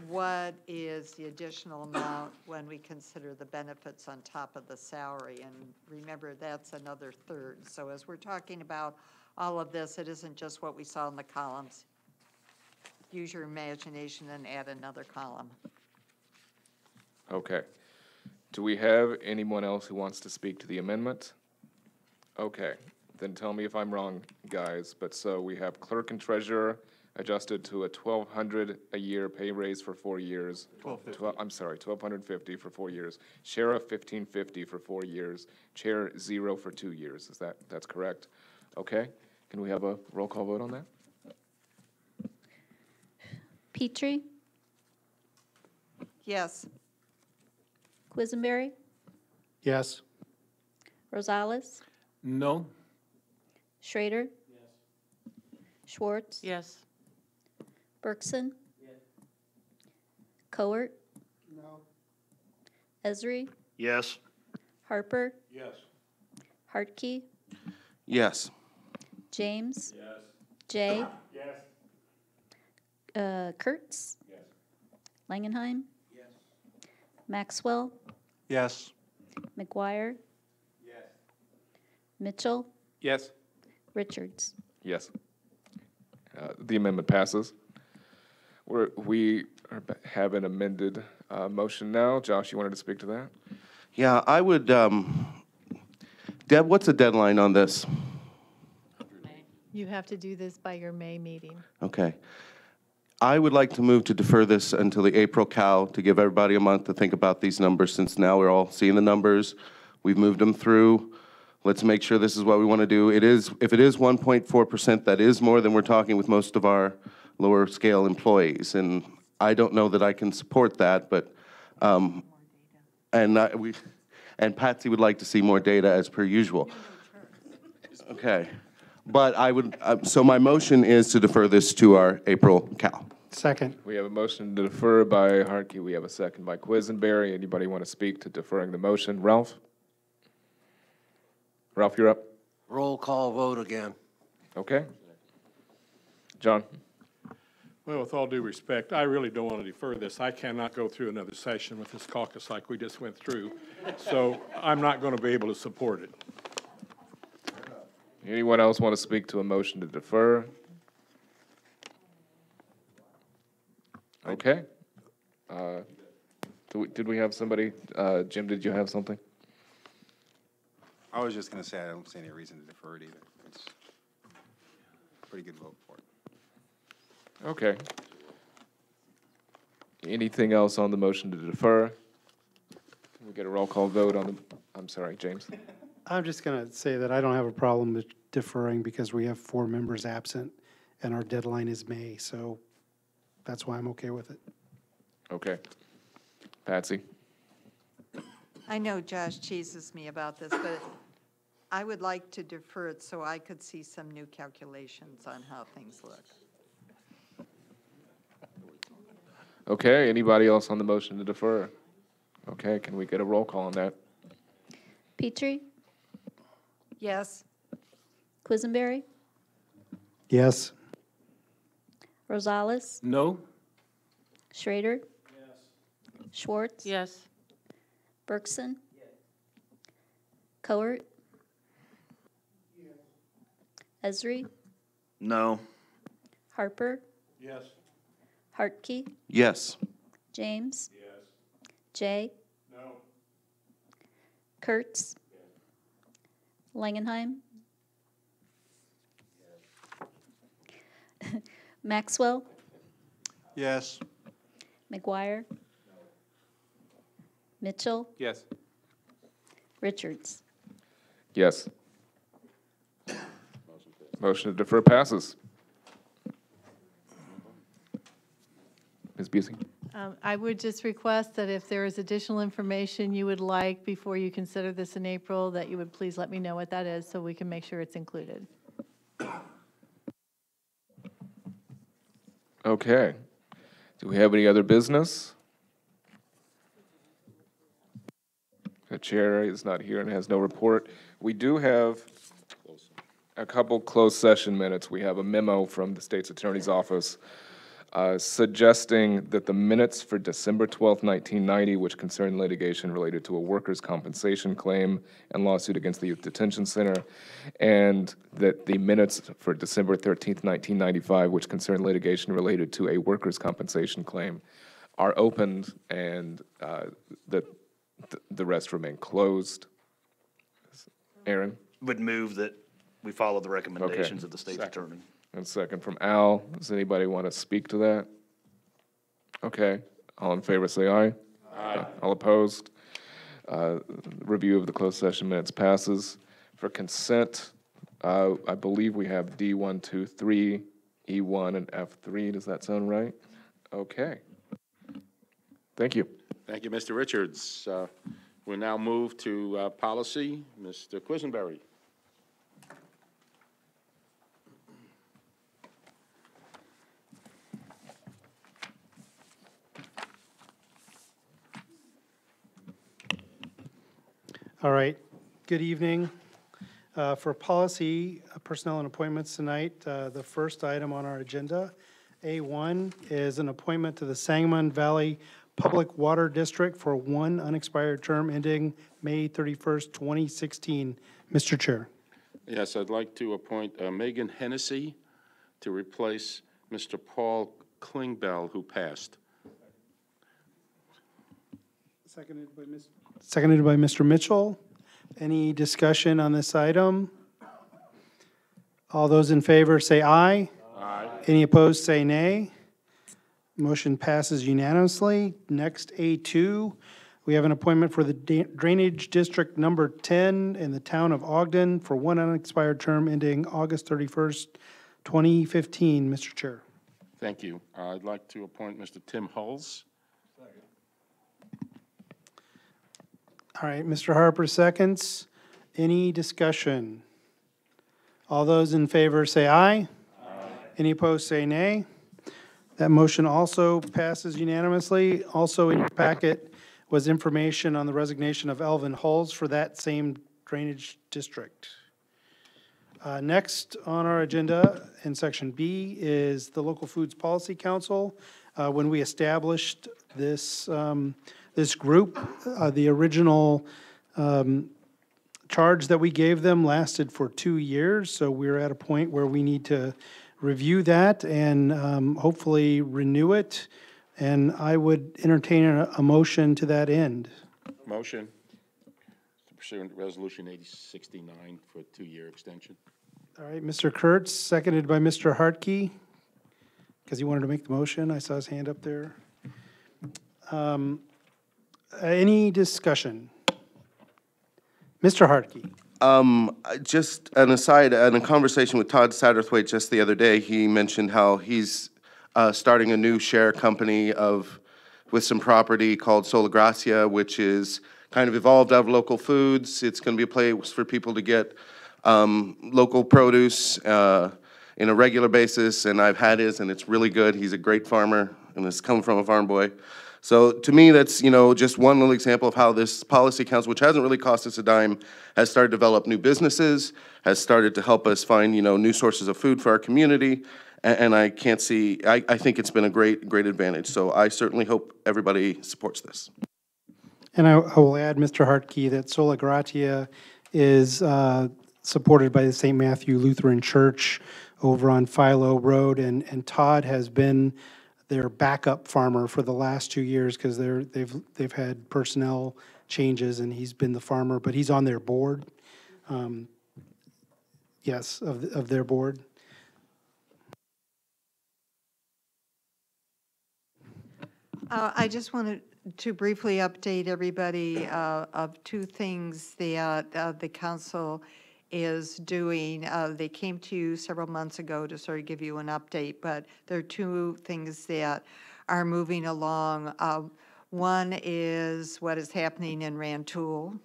what is the additional amount when we consider the benefits on top of the salary. And remember, that's another third. So as we're talking about all of this, it isn't just what we saw in the columns. Use your imagination and add another column. Okay. Do we have anyone else who wants to speak to the amendment? Okay, then tell me if I'm wrong, guys. But so we have clerk and treasurer adjusted to a $1,200 a year pay raise for 4 years. $1,250 for 4 years. Sheriff, $1,550 for 4 years. Chair, 0 for 2 years. That's correct? Okay. Can we have a roll call vote on that? Petrie, Yes. Quisenberry, Yes. Rosales, No? Schrader, Schwartz, Yes. Bergson, Coert, Esri, Yes. Harper, Yes. Hartke, Yes. James, Jay, Yes. Kurtz, Langenheim, Maxwell, Yes. McGuire, Mitchell, Yes. Richards. Yes. The amendment passes. We have an amended motion now. Josh, you wanted to speak to that? Yeah, I would, Deb, what's the deadline on this? You have to do this by your May meeting. Okay. I would like to move to defer this until the April CAL to give everybody a month to think about these numbers, since now we're all seeing the numbers. We've moved them through. Let's make sure this is what we want to do. If it is 1.4%, that is more than we're talking with most of our lower scale employees. And I don't know that I can support that, but, and Patsy would like to see more data as per usual. Okay. But I would, so my motion is to defer this to our April CAL. Second. We have a motion to defer by Hartke. We have a second by Quisenberry. Anybody want to speak to deferring the motion? Ralph? Ralph, you're up. Roll call vote again. Okay. John? Well, with all due respect, I really don't want to defer this. I cannot go through another session with this caucus like we just went through, so I'm not going to be able to support it. Anyone else want to speak to a motion to defer? Okay. Did we have somebody? Jim, did you have something? I was just going to say I don't see any reason to defer it either. It's a pretty good vote for it. Okay. Anything else on the motion to defer? Can we get a roll call vote on the, I'm sorry, James? I'm just going to say that I don't have a problem with deferring because we have 4 members absent and our deadline is May, so that's why I'm okay with it. Okay. Patsy? I know Josh teases me about this, but I would like to defer it so I could see some new calculations on how things look. Okay, anybody else on the motion to defer? Okay, can we get a roll call on that? Petrie, Yes? Quisenberry, Yes. Rosales, No? Schrader. Schwartz. Yes. Bergson. Coert. Esri, No. Harper, Yes. Hartke, Yes. James. Jay, No. Kurtz. Langenheim. Maxwell, Yes. McGuire. Mitchell, Yes. Richards. Yes. Motion to defer passes. Ms. Busey? I would just request that if there is additional information you would like before you consider this in April, that you would please let me know what that is so we can make sure it's included. Okay. Do we have any other business? The chair is not here and has no report. We do have a couple closed session minutes. We have a memo from the state's attorney's office suggesting that the minutes for December 12th, 1990, which concern litigation related to a workers' compensation claim and lawsuit against the Youth Detention Center, and that the minutes for December 13th, 1995, which concern litigation related to a workers' compensation claim, are opened, and that the rest remain closed. Aaron? Would move that we follow the recommendations of the state's Second. attorney. And second from Al. Does anybody want to speak to that? Okay. All in favor, say aye. Aye. All opposed? Review of the closed session minutes passes. For consent, I believe we have D1, 2, 3, E1, and F3. Does that sound right? Okay. Thank you. Thank you, Mr. Richards. We'll now move to policy. Mr. Quisenberry. All right, good evening. For policy, personnel and appointments tonight, the first item on our agenda, A1, is an appointment to the Sangamon Valley Public Water District for one unexpired term ending May 31st, 2016. Mr. Chair. Yes, I'd like to appoint Megan Hennessy to replace Mr. Paul Klingbeil, who passed. Seconded by Mr. Mitchell. Any discussion on this item? All those in favor say aye. Aye. Any opposed say nay. Motion passes unanimously. Next, A2, we have an appointment for the Drainage District Number 10 in the town of Ogden for one unexpired term ending August 31st, 2015. Mr. Chair. Thank you. I'd like to appoint Mr. Tim Hulls. All right, Mr. Harper seconds. Any discussion? All those in favor say aye. Aye. Any opposed say nay. That motion also passes unanimously. Also in your packet was information on the resignation of Elvin Hulls for that same drainage district. Next on our agenda in section B is the Local Foods Policy Council. When we established this this group, the original charge that we gave them lasted for 2 years, so we're at a point where we need to review that and hopefully renew it, and I would entertain a motion to that end. Motion pursuant to Resolution 8069 for a 2-year extension. All right, Mr. Kurtz, seconded by Mr. Hartke, because he wanted to make the motion. I saw his hand up there. Any discussion? Mr. Hartke. Just an aside, in a conversation with Todd Satterthwaite just the other day, he mentioned how he's starting a new share company with some property called Sola Gracia, which is kind of evolved out of local foods. It's going to be a place for people to get local produce in a regular basis, and I've had his, and it's really good. He's a great farmer, and it's come from a farm boy. So to me, that's, just one little example of how this policy council, which hasn't really cost us a dime, has started to develop new businesses, has started to help us find, new sources of food for our community. And I can't see, I think it's been a great advantage. So I certainly hope everybody supports this. And I will add, Mr. Hartke, that Sola Gratia is supported by the St. Matthew Lutheran Church over on Philo Road, and Todd has been their backup farmer for the last 2 years because they've had personnel changes, and he's been the farmer, but he's on their board. Yes, of their board. I just wanted to briefly update everybody of two things that the council is doing. They came to you several months ago to sort of give you an update, but there are two things that are moving along. One is what is happening in Rantoul,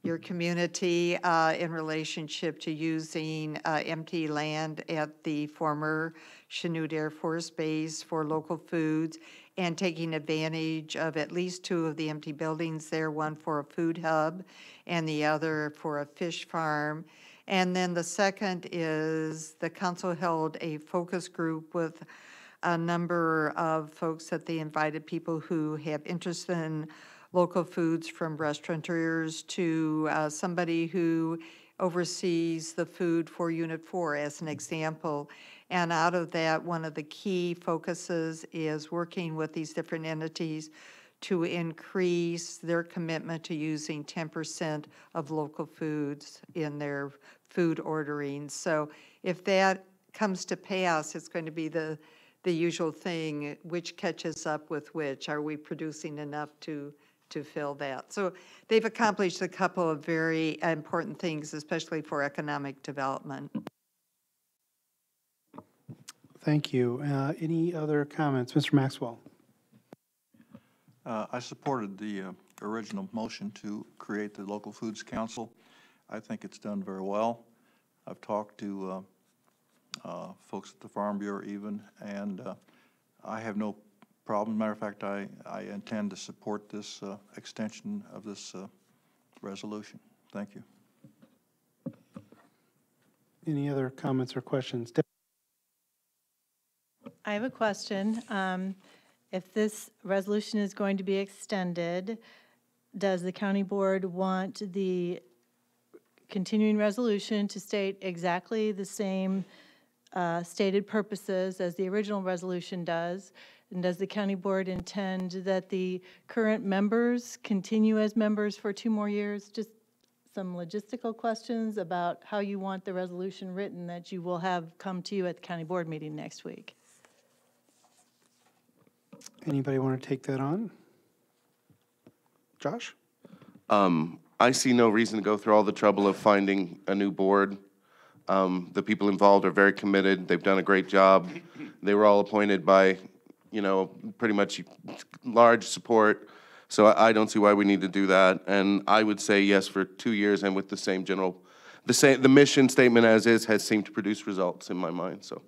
your community, in relationship to using empty land at the former Chanute Air Force Base for local foods and taking advantage of at least two of the empty buildings there, one for a food hub and the other for a fish farm. And then the second is the council held a focus group with a number of folks that they invited, people who have interest in local foods, from restaurateurs to somebody who oversees the food for Unit 4 as an example. And out of that, one of the key focuses is working with these different entities to increase their commitment to using 10% of local foods in their food ordering. So if that comes to pass, it's going to be the usual thing, which catches up with which. Are we producing enough to fill that? So they've accomplished a couple of very important things, especially for economic development. Thank you. Any other comments? Mr. Maxwell. I supported the original motion to create the Local Foods Council. I think it's done very well. I've talked to folks at the Farm Bureau even, and I have no problem. Matter of fact, I intend to support this extension of this resolution. Thank you. Any other comments or questions? I have a question. If this resolution is going to be extended, does the county board want the continuing resolution to state exactly the same stated purposes as the original resolution does? And does the county board intend that the current members continue as members for 2 more years? Just some logistical questions about how you want the resolution written that you will have come to you at the county board meeting next week. Anybody want to take that on? Josh? I see no reason to go through all the trouble of finding a new board. The people involved are very committed. They've done a great job. They were all appointed by, pretty much large support. So I don't see why we need to do that. And I would say yes for 2 years, and with the same the mission statement as is has seemed to produce results in my mind, so.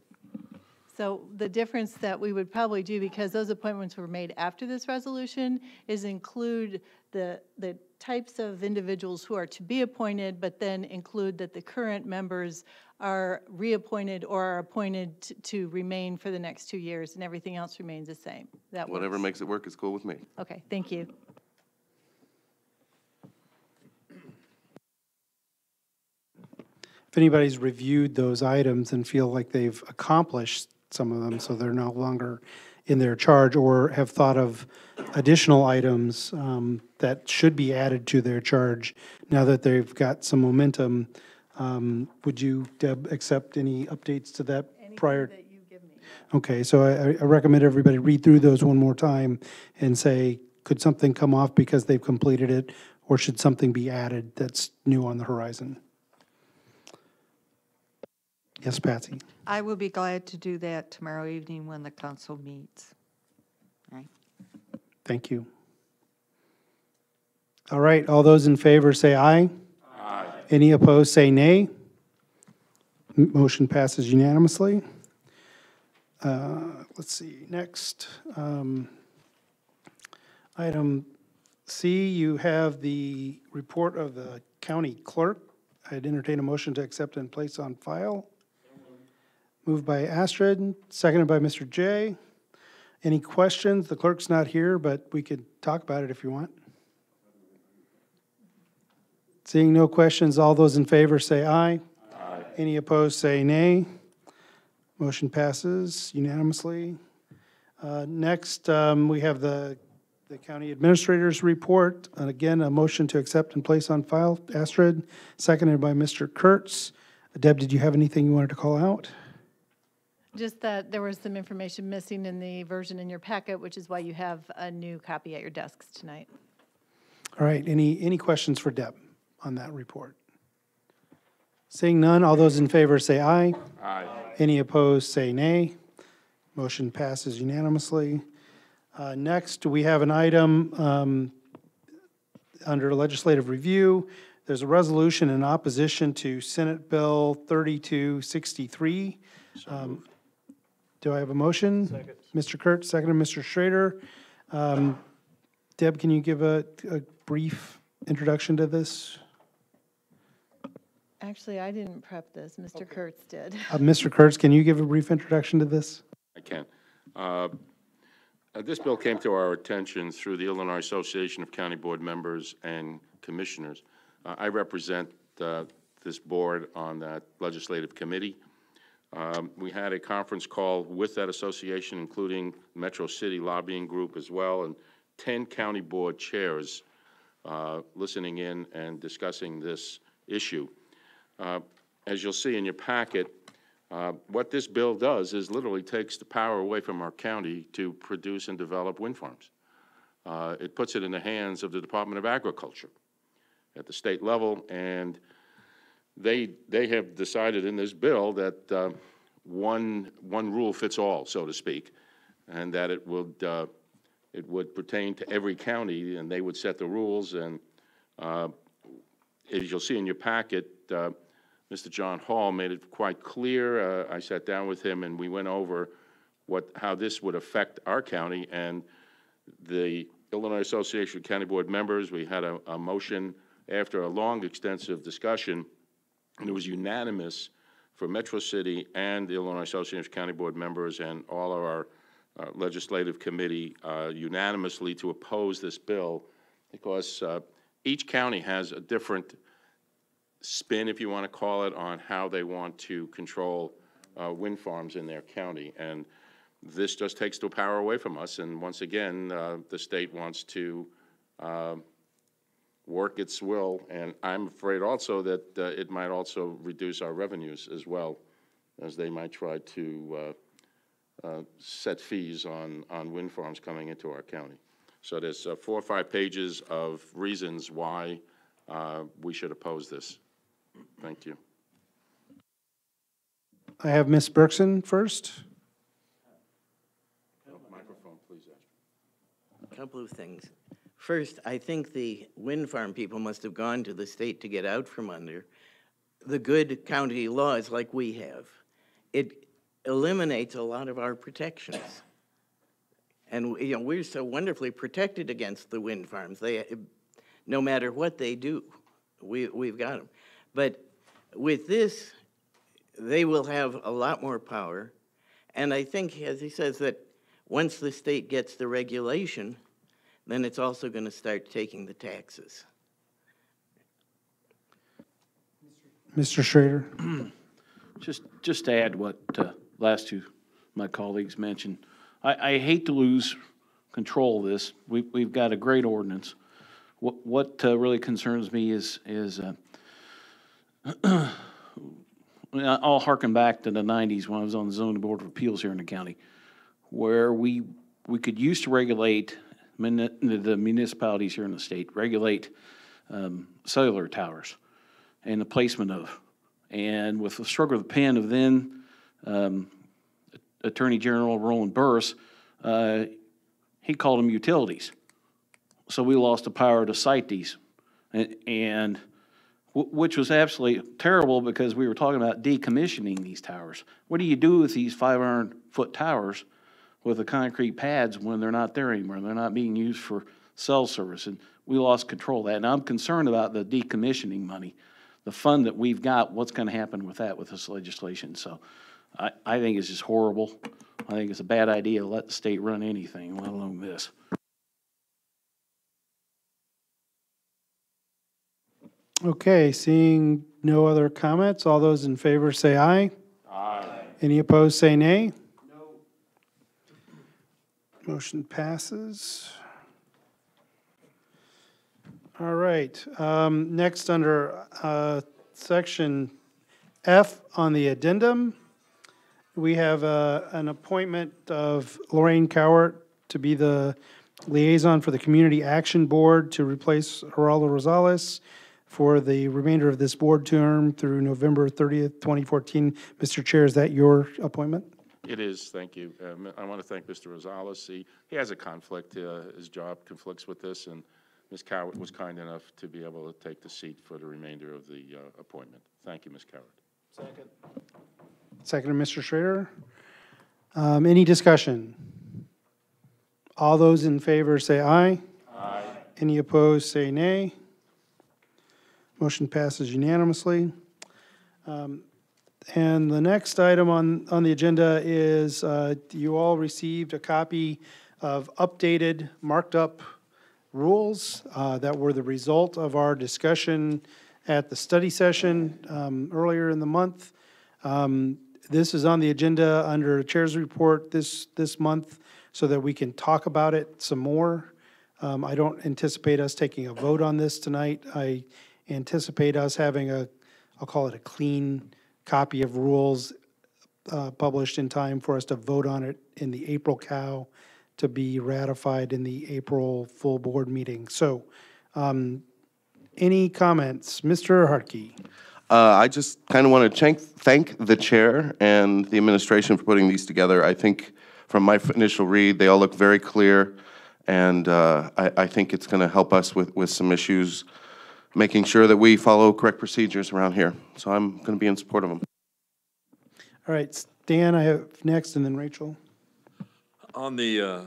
So the difference that we would probably do, because those appointments were made after this resolution, is include the types of individuals who are to be appointed, but then include that the current members are reappointed or are appointed to remain for the next 2 years, and everything else remains the same. That Whatever works. makes it work is cool with me. Okay, thank you. If anybody's reviewed those items and feel like they've accomplished some of them, so they're no longer in their charge, or have thought of additional items that should be added to their charge now that they've got some momentum, would you, Deb, accept any updates to that prior? That you give me. Okay, so I recommend everybody read through those one more time and say, could something come off because they've completed it, or should something be added that's new on the horizon? Yes, Patsy? I will be glad to do that tomorrow evening when the council meets. Right. Thank you. All right, all those in favor say aye. Aye. Any opposed, say nay. Motion passes unanimously. Let's see, next. Item C, you have the report of the county clerk. I'd entertain a motion to accept and place on file. Moved by Astrid, seconded by Mr. J. Any questions? The clerk's not here, but we could talk about it if you want. Seeing no questions, all those in favor say aye. Aye. Any opposed, say nay. Motion passes unanimously. Next, we have the county administrator's report. And again, a motion to accept and place on file. Astrid, seconded by Mr. Kurtz. Deb, did you have anything you wanted to call out? Just that there was some information missing in the version in your packet, which is why you have a new copy at your desks tonight. All right, any questions for Deb on that report? Seeing none, all those in favor say aye. Aye. Any opposed, say nay. Motion passes unanimously. Next, we have an item under legislative review. There's a resolution in opposition to Senate Bill 3263. Do I have a motion? Second. Mr. Kurtz, second, Mr. Schrader. Deb, can you give a brief introduction to this? Actually, I didn't prep this. Mr. Kurtz did. Mr. Kurtz, can you give a brief introduction to this? I can. This bill came to our attention through the Illinois Association of County Board Members and Commissioners. I represent this board on that legislative committee. We had a conference call with that association, including Metro City Lobbying Group as well, and 10 county board chairs listening in and discussing this issue. As you'll see in your packet, what this bill does is literally takes the power away from our county to produce and develop wind farms. It puts it in the hands of the Department of Agriculture at the state level, and they have decided in this bill that one rule fits all, so to speak, and that it would pertain to every county, and they would set the rules. And as you'll see in your packet, Mr. John Hall made it quite clear. I sat down with him and we went over how this would affect our county and the Illinois Association of County Board Members. We had a motion after a long, extensive discussion, and it was unanimous for Metro City and the Illinois Association of County Board Members and all of our legislative committee unanimously to oppose this bill, because each county has a different spin, if you want to call it, on how they want to control wind farms in their county. And this just takes the power away from us. And once again, the state wants to work its will. And I'm afraid also that it might also reduce our revenues as well, as they might try to set fees on wind farms coming into our county. So there's 4 or 5 pages of reasons why we should oppose this. Thank you. I have Ms. Berkson first. Microphone, please. A couple of things. First, I think the wind farm people must have gone to the state to get out from under the good county laws like we have. It eliminates a lot of our protections. And we're so wonderfully protected against the wind farms. No matter what they do, we've got them. But with this, they will have a lot more power. And I think, as he says, that once the state gets the regulation, then it's also going to start taking the taxes. Mr. Schrader. Just to add what last two my colleagues mentioned, I hate to lose control of this. We've got a great ordinance. What really concerns me is I'll harken back to the 90s when I was on the zoning board of appeals here in the county, where we could use to regulate the municipalities here in the state, regulate cellular towers and the placement of. And with the stroke of the pen of then Attorney General Roland Burris, he called them utilities. So we lost the power to cite these, and which was absolutely terrible because we were talking about decommissioning these towers. What do you do with these 500-foot towers with the concrete pads when they're not there anymore? They're not being used for cell service, and we lost control of that. And I'm concerned about the decommissioning money, the fund that we've got, what's going to happen with that with this legislation. So I think it's just horrible. I think it's a bad idea to let the state run anything, let alone this. Okay, seeing no other comments, all those in favor say aye. Aye. Any opposed, say nay. No. Motion passes. All right, next under section F on the addendum, we have an appointment of Lorraine Cowart to be the liaison for the Community Action Board to replace Geraldo Rosales for the remainder of this board term through November 30th, 2014. Mr. Chair, is that your appointment? It is, thank you. I want to thank Mr. Rosales. He has a conflict. His job conflicts with this, and Ms. Cowart was kind enough to be able to take the seat for the remainder of the appointment. Thank you, Ms. Cowart. Second. Second, Mr. Schrader. Any discussion? All those in favor say aye. Aye. Any opposed, say nay. Motion passes unanimously. And the next item on the agenda is you all received a copy of updated, marked up rules that were the result of our discussion at the study session earlier in the month. This is on the agenda under Chair's report this month so that we can talk about it some more. I don't anticipate us taking a vote on this tonight. I anticipate us having I'll call it a clean copy of rules published in time for us to vote on it in the April COW to be ratified in the April full board meeting. So any comments? Mr. Hartke. I just kind of want to thank the chair and the administration for putting these together. I think from my initial read, they all look very clear, and I think it's going to help us with some issues, making sure that we follow correct procedures around here. So I'm going to be in support of them. All right, Stan, I have next, and then Rachel. On the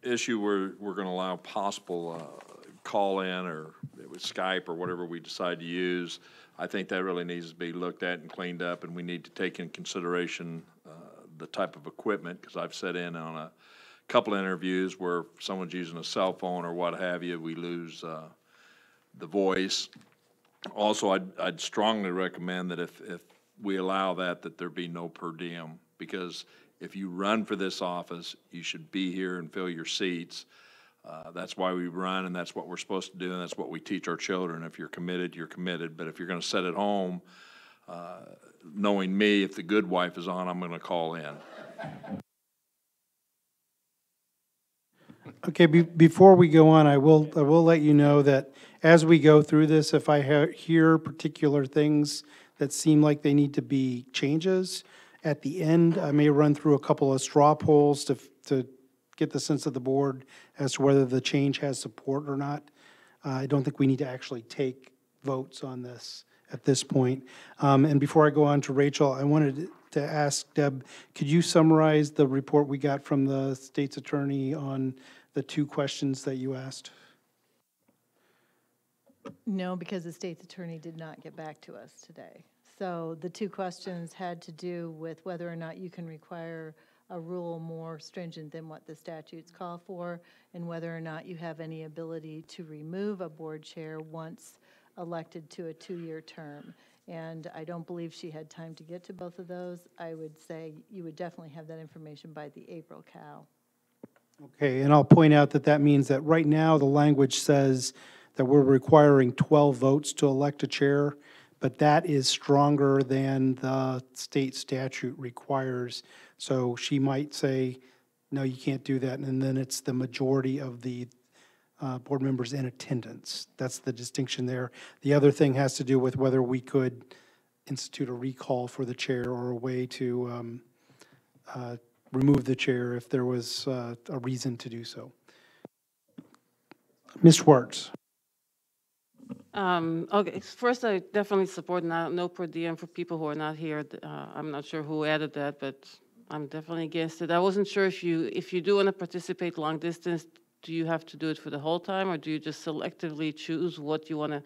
issue where we're going to allow possible call-in or with Skype or whatever we decide to use, I think that really needs to be looked at and cleaned up, and we need to take in consideration the type of equipment, because I've sat in on a couple of interviews where someone's using a cell phone or what have you, we lose the voice. Also, I'd strongly recommend that if we allow that there be no per diem, because if you run for this office, you should be here and fill your seats. That's why we run, and that's what we're supposed to do, and that's what we teach our children. If you're committed, you're committed. But if you're going to sit at home, knowing me, if the good wife is on, I'm going to call in. Okay, before we go on, I will let you know that as we go through this, if I hear particular things that seem like they need to be changes, at the end, I may run through a couple of straw polls to get the sense of the board as to whether the change has support or not. I don't think we need to actually take votes on this at this point. And before I go on to Rachel, I wanted to ask Deb, could you summarize the report we got from the state's attorney on the two questions that you asked? No, because the state's attorney did not get back to us today. So the two questions had to do with whether or not you can require a rule more stringent than what the statutes call for, and whether or not you have any ability to remove a board chair once elected to a 2-year term. And I don't believe she had time to get to both of those. I would say you would definitely have that information by the April COW. Okay, and I'll point out that means that right now the language says that we're requiring 12 votes to elect a chair, but that is stronger than the state statute requires. So she might say, no, you can't do that, and then it's the majority of the board members in attendance. That's the distinction there. The other thing has to do with whether we could institute a recall for the chair or a way to remove the chair if there was a reason to do so. Ms. Schwartz. Okay, first, I definitely support no per diem for people who are not here. I'm not sure who added that, but I'm definitely against it. I wasn't sure if you do want to participate long distance, do you have to do it for the whole time, or do you just selectively choose what you want to?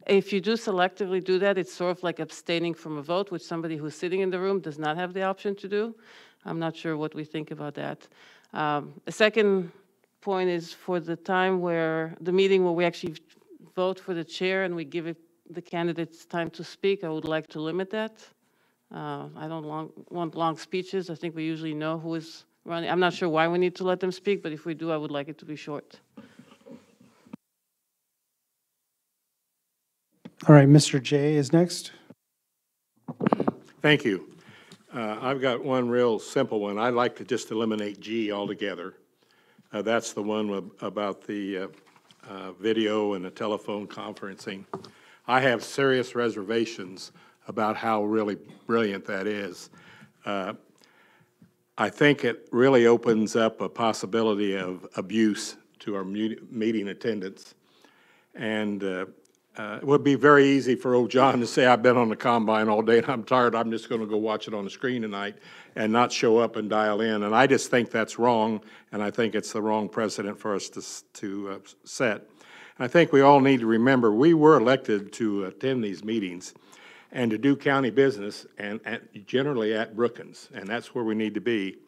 If you do selectively do that, it's sort of like abstaining from a vote, which somebody who's sitting in the room does not have the option to do. I'm not sure what we think about that. A second point is for the time where, the meeting where we actually vote for the chair and we give the candidates time to speak, I would like to limit that. I don't want long speeches. I think we usually know who is running. I'm not sure why we need to let them speak, but if we do, I would like it to be short. All right, Mr. J is next. Thank you. I've got one real simple one. I'd like to just eliminate G altogether. That's the one about the video and the telephone conferencing. I have serious reservations about how really brilliant that is. I think it really opens up a possibility of abuse to our meeting attendance. And it would be very easy for old John to say, I've been on the combine all day and I'm tired, I'm just going to go watch it on the screen tonight and not show up and dial in. And I just think that's wrong, and I think it's the wrong precedent for us to set. And I think we all need to remember, we were elected to attend these meetings and to do county business, and generally at Brookins, and that's where we need to be.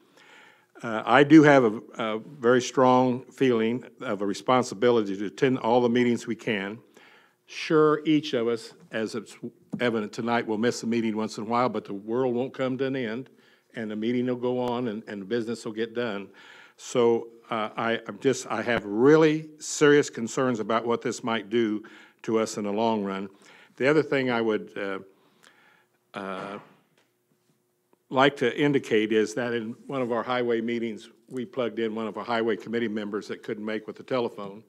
I do have a very strong feeling of a responsibility to attend all the meetings we can. Sure, each of us, as it's evident tonight, will miss a meeting once in a while, but the world won't come to an end, and the meeting will go on, and the business will get done. So I have really serious concerns about what this might do to us in the long run. The other thing I would like to indicate is that in one of our highway meetings, we plugged in one of our highway committee members that couldn't make with the telephone.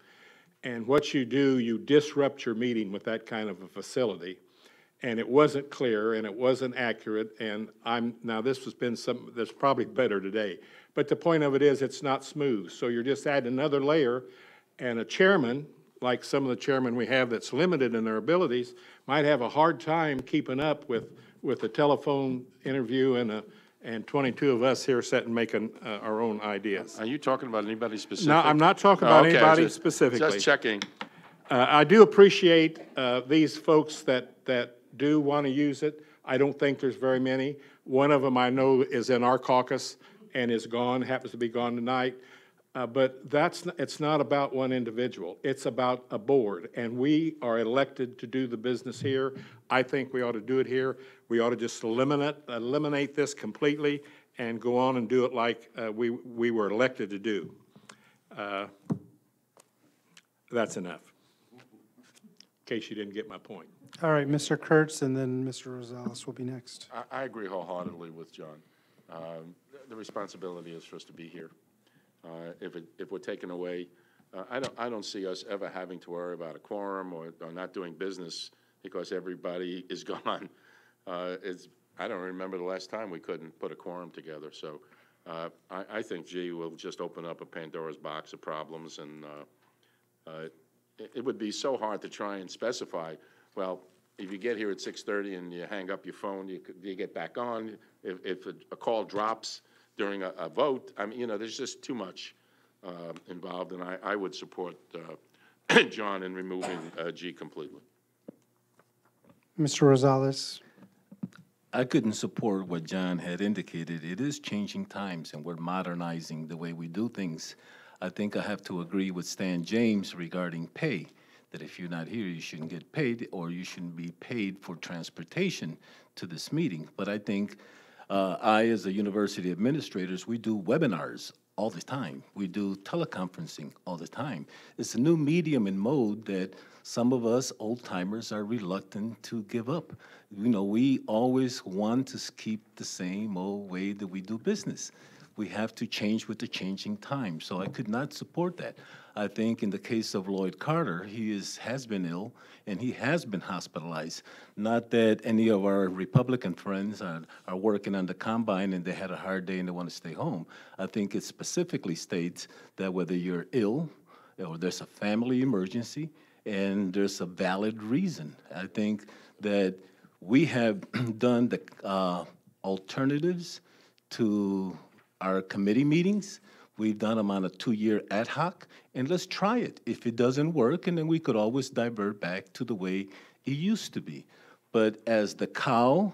And what you do, you disrupt your meeting with that kind of a facility. And it wasn't clear and it wasn't accurate. And now this has been something that's probably better today. But the point of it is it's not smooth. So you're just adding another layer, and a chairman, like some of the chairmen we have that's limited in their abilities, might have a hard time keeping up with a telephone interview and 22 of us here sitting making our own ideas. Are you talking about anybody specific? No, I'm not talking about anybody specifically. Just checking. I do appreciate these folks that do want to use it. I don't think there's very many. One of them I know is in our caucus and is gone, happens to be gone tonight. But it's not about one individual. It's about a board, and we are elected to do the business here. I think we ought to do it here. We ought to just eliminate this completely and go on and do it like we were elected to do. That's enough, in case you didn't get my point. All right, Mr. Kurtz, and then Mr. Rosales will be next. I agree wholeheartedly with John. The responsibility is for us to be here. If we're taken away, I don't see us ever having to worry about a quorum or not doing business because everybody is gone. I don't remember the last time we couldn't put a quorum together. So I think, gee, we'll just open up a Pandora's box of problems, and it would be so hard to try and specify, well, if you get here at 6:30 and you hang up your phone, you get back on. If a call drops during a vote, I mean, there's just too much involved, and I would support John in removing G completely. Mr. Rosales. I couldn't support what John had indicated. It is changing times, and we're modernizing the way we do things. I think I have to agree with Stan James regarding pay, that if you're not here, you shouldn't get paid, or you shouldn't be paid for transportation to this meeting. But I think as a university administrators, we do webinars all the time. We do teleconferencing all the time. It's a new medium and mode that some of us old timers are reluctant to give up. You know, we always want to keep the same old way that we do business. We have to change with the changing times. So I could not support that. I think in the case of Lloyd Carter, has been ill and he has been hospitalized. Not that any of our Republican friends are working on the combine and they had a hard day and they want to stay home. I think it specifically states that whether you're ill or there's a family emergency and there's a valid reason. I think that we have done the alternatives to our committee meetings. We've done them on a 2-year ad hoc, and let's try it. If it doesn't work, and then we could always divert back to the way it used to be. But as the cow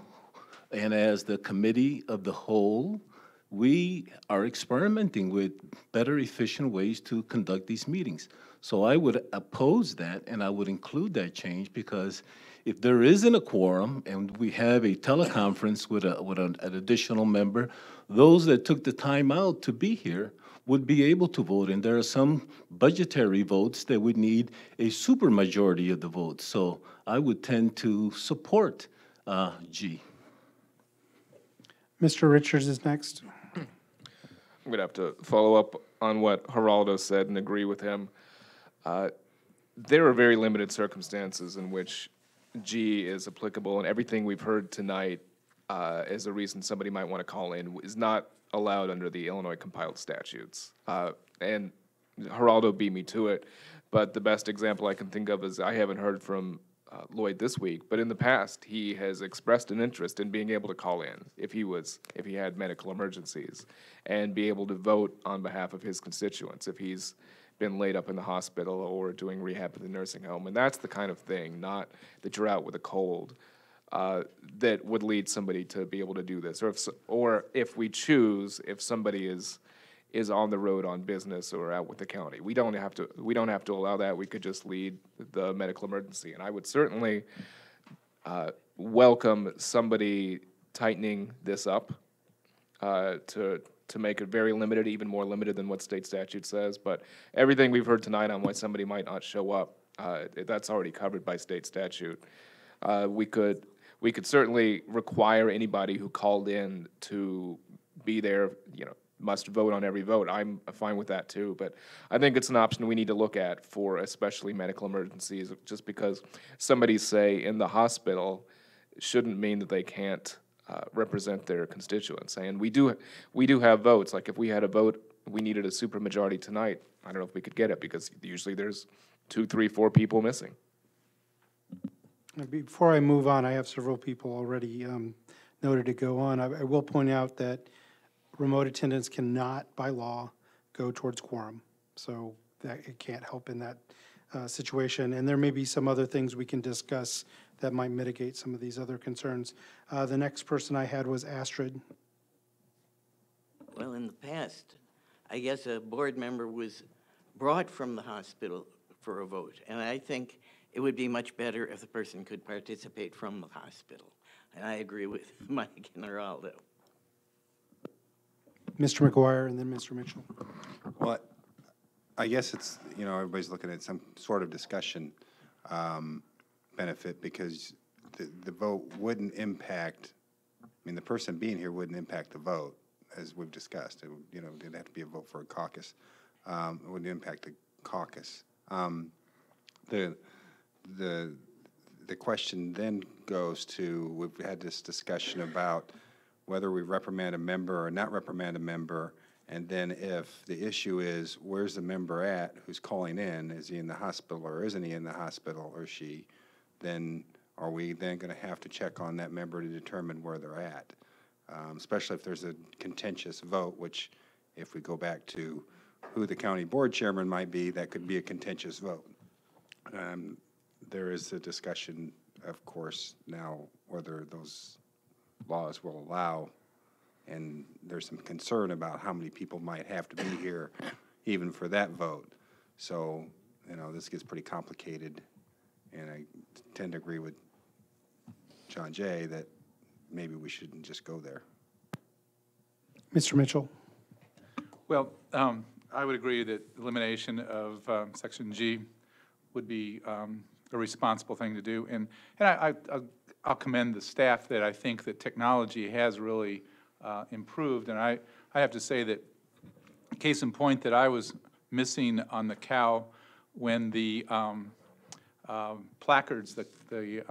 and as the committee of the whole, we are experimenting with better, efficient ways to conduct these meetings. So I would oppose that, and I would include that change, because if there isn't a quorum and we have a teleconference with an additional member, those that took the time out to be here would be able to vote. And there are some budgetary votes that would need a supermajority of the votes. So I would tend to support G. Mr. Richards is next. I'm going to have to follow up on what Geraldo said and agree with him. There are very limited circumstances in which G is applicable, and everything we've heard tonight as a reason somebody might want to call in is not allowed under the Illinois compiled statutes. And Geraldo beat me to it, but the best example I can think of is I haven't heard from Lloyd this week, but in the past he has expressed an interest in being able to call in if he had medical emergencies and be able to vote on behalf of his constituents if he's been laid up in the hospital or doing rehab at the nursing home. And that's the kind of thing, not that you're out with a cold, that would lead somebody to be able to do this. Or if we choose, if somebody is on the road on business or out with the county, we don't have to allow that. We could just lead the medical emergency. And I would certainly welcome somebody tightening this up to make it very limited, even more limited than what state statute says. But everything we've heard tonight on why somebody might not show up, that's already covered by state statute. We could certainly require anybody who called in to be there, must vote on every vote. I'm fine with that too, but I think it's an option we need to look at for especially medical emergencies, just because somebody, say, in the hospital shouldn't mean that they can't represent their constituents. And we do have votes. Like if we had a vote, we needed a supermajority tonight, I don't know if we could get it, because usually there's 2, 3, 4 people missing. Before I move on, I have several people already noted to go on. I will point out that remote attendance cannot, by law, go towards quorum. So that it can't help in that situation. And there may be some other things we can discuss that might mitigate some of these other concerns. The next person I had was Astrid. Well, in the past, I guess a board member was brought from the hospital for a vote, and I think it would be much better if the person could participate from the hospital. And I agree with Mike and Geraldo. Mr. McGuire and then Mr. Mitchell. Well, I guess it's, everybody's looking at some sort of discussion benefit, because the vote wouldn't impact, the person being here wouldn't impact the vote, as we've discussed. It, didn't have to be a vote for a caucus. It wouldn't impact the caucus. The question then goes to, we've had this discussion about whether we reprimand a member or not reprimand a member, and then if the issue is, where's the member at who's calling in? Is he in the hospital or isn't he in the hospital, or she? Then are we then going to have to check on that member to determine where they're at? Especially if there's a contentious vote, which if we go back to who the county board chairman might be, that could be a contentious vote. There is a discussion, of course, now whether those laws will allow, and there's some concern about how many people might have to be here even for that vote. So, this gets pretty complicated, and I tend to agree with John Jay that maybe we shouldn't just go there. Mr. Mitchell. Well, I would agree that elimination of Section G would be a responsible thing to do. And I'll commend the staff that I think that technology has really improved. And I have to say that, case in point, that I was missing on the cow when the placards, the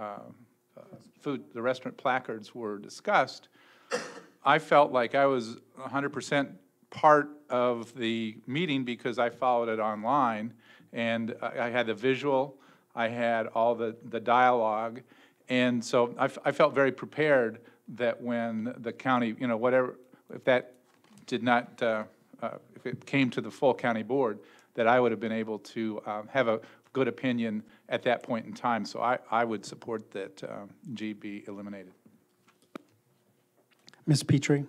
restaurant placards were discussed. I felt like I was 100% part of the meeting because I followed it online, and I had the visual, I had all the dialogue, and so I felt very prepared that when the county, you know, whatever, if that did not, if it came to the full county board, that I would have been able to have a good opinion at that point in time. So I would support that G be eliminated. Ms. Petrie?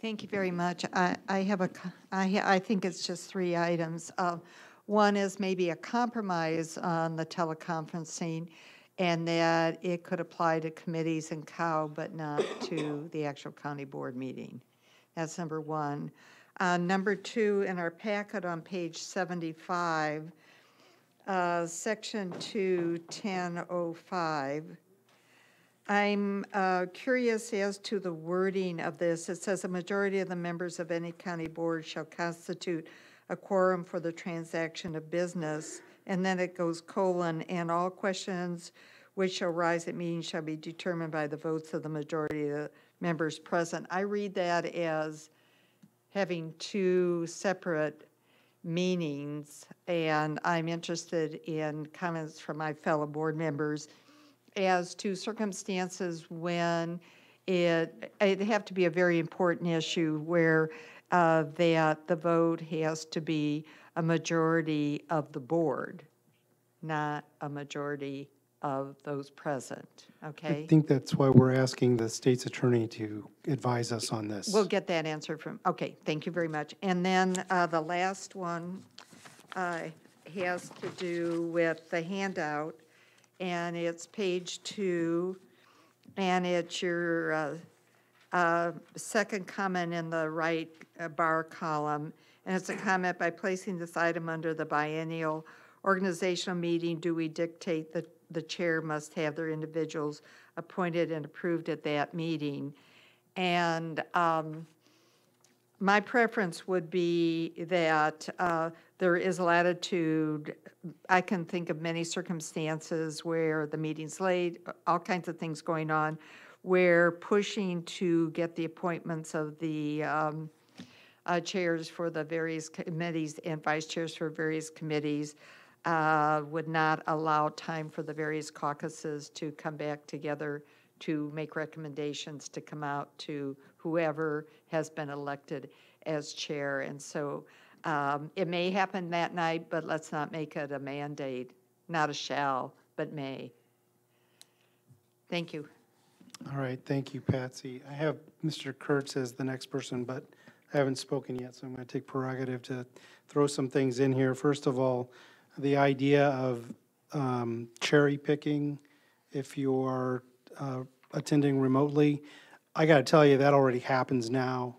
Thank you very much. I think it's just 3 items. One is maybe a compromise on the teleconferencing, and that it could apply to committees and COW, but not to the actual county board meeting. That's number 1. Number 2, in our packet on page 75, section 2, 1005, I'm curious as to the wording of this. It says a majority of the members of any county board shall constitute a quorum for the transaction of business, and then it goes colon, and all questions which shall rise at meetings shall be determined by the votes of the majority of the members present. I read that as having 2 separate meanings, and I'm interested in comments from my fellow board members as to circumstances when it'd have to be a very important issue where that the vote has to be a majority of the board, not a majority of those present, okay? I think that's why we're asking the state's attorney to advise us on this. We'll get that answer from, okay, thank you very much. And then the last one has to do with the handout, and it's page 2, and it's your second comment in the right bar column, and it's a comment: by placing this item under the biennial organizational meeting, do we dictate that the chair must have their individuals appointed and approved at that meeting? And my preference would be that there is latitude. I can think of many circumstances where the meeting's late, all kinds of things going on, where pushing to get the appointments of the chairs for the various committees and vice chairs for various committees would not allow time for the various caucuses to come back together to make recommendations to come out to whoever has been elected as chair. And so it may happen that night, but let's not make it a mandate, not a shall, but may. Thank you. All right, thank you, Patsy. I have Mr. Kurtz as the next person, but I haven't spoken yet, so I'm going to take prerogative to throw some things in here. First of all, the idea of cherry picking if you're attending remotely, I got to tell you, that already happens now.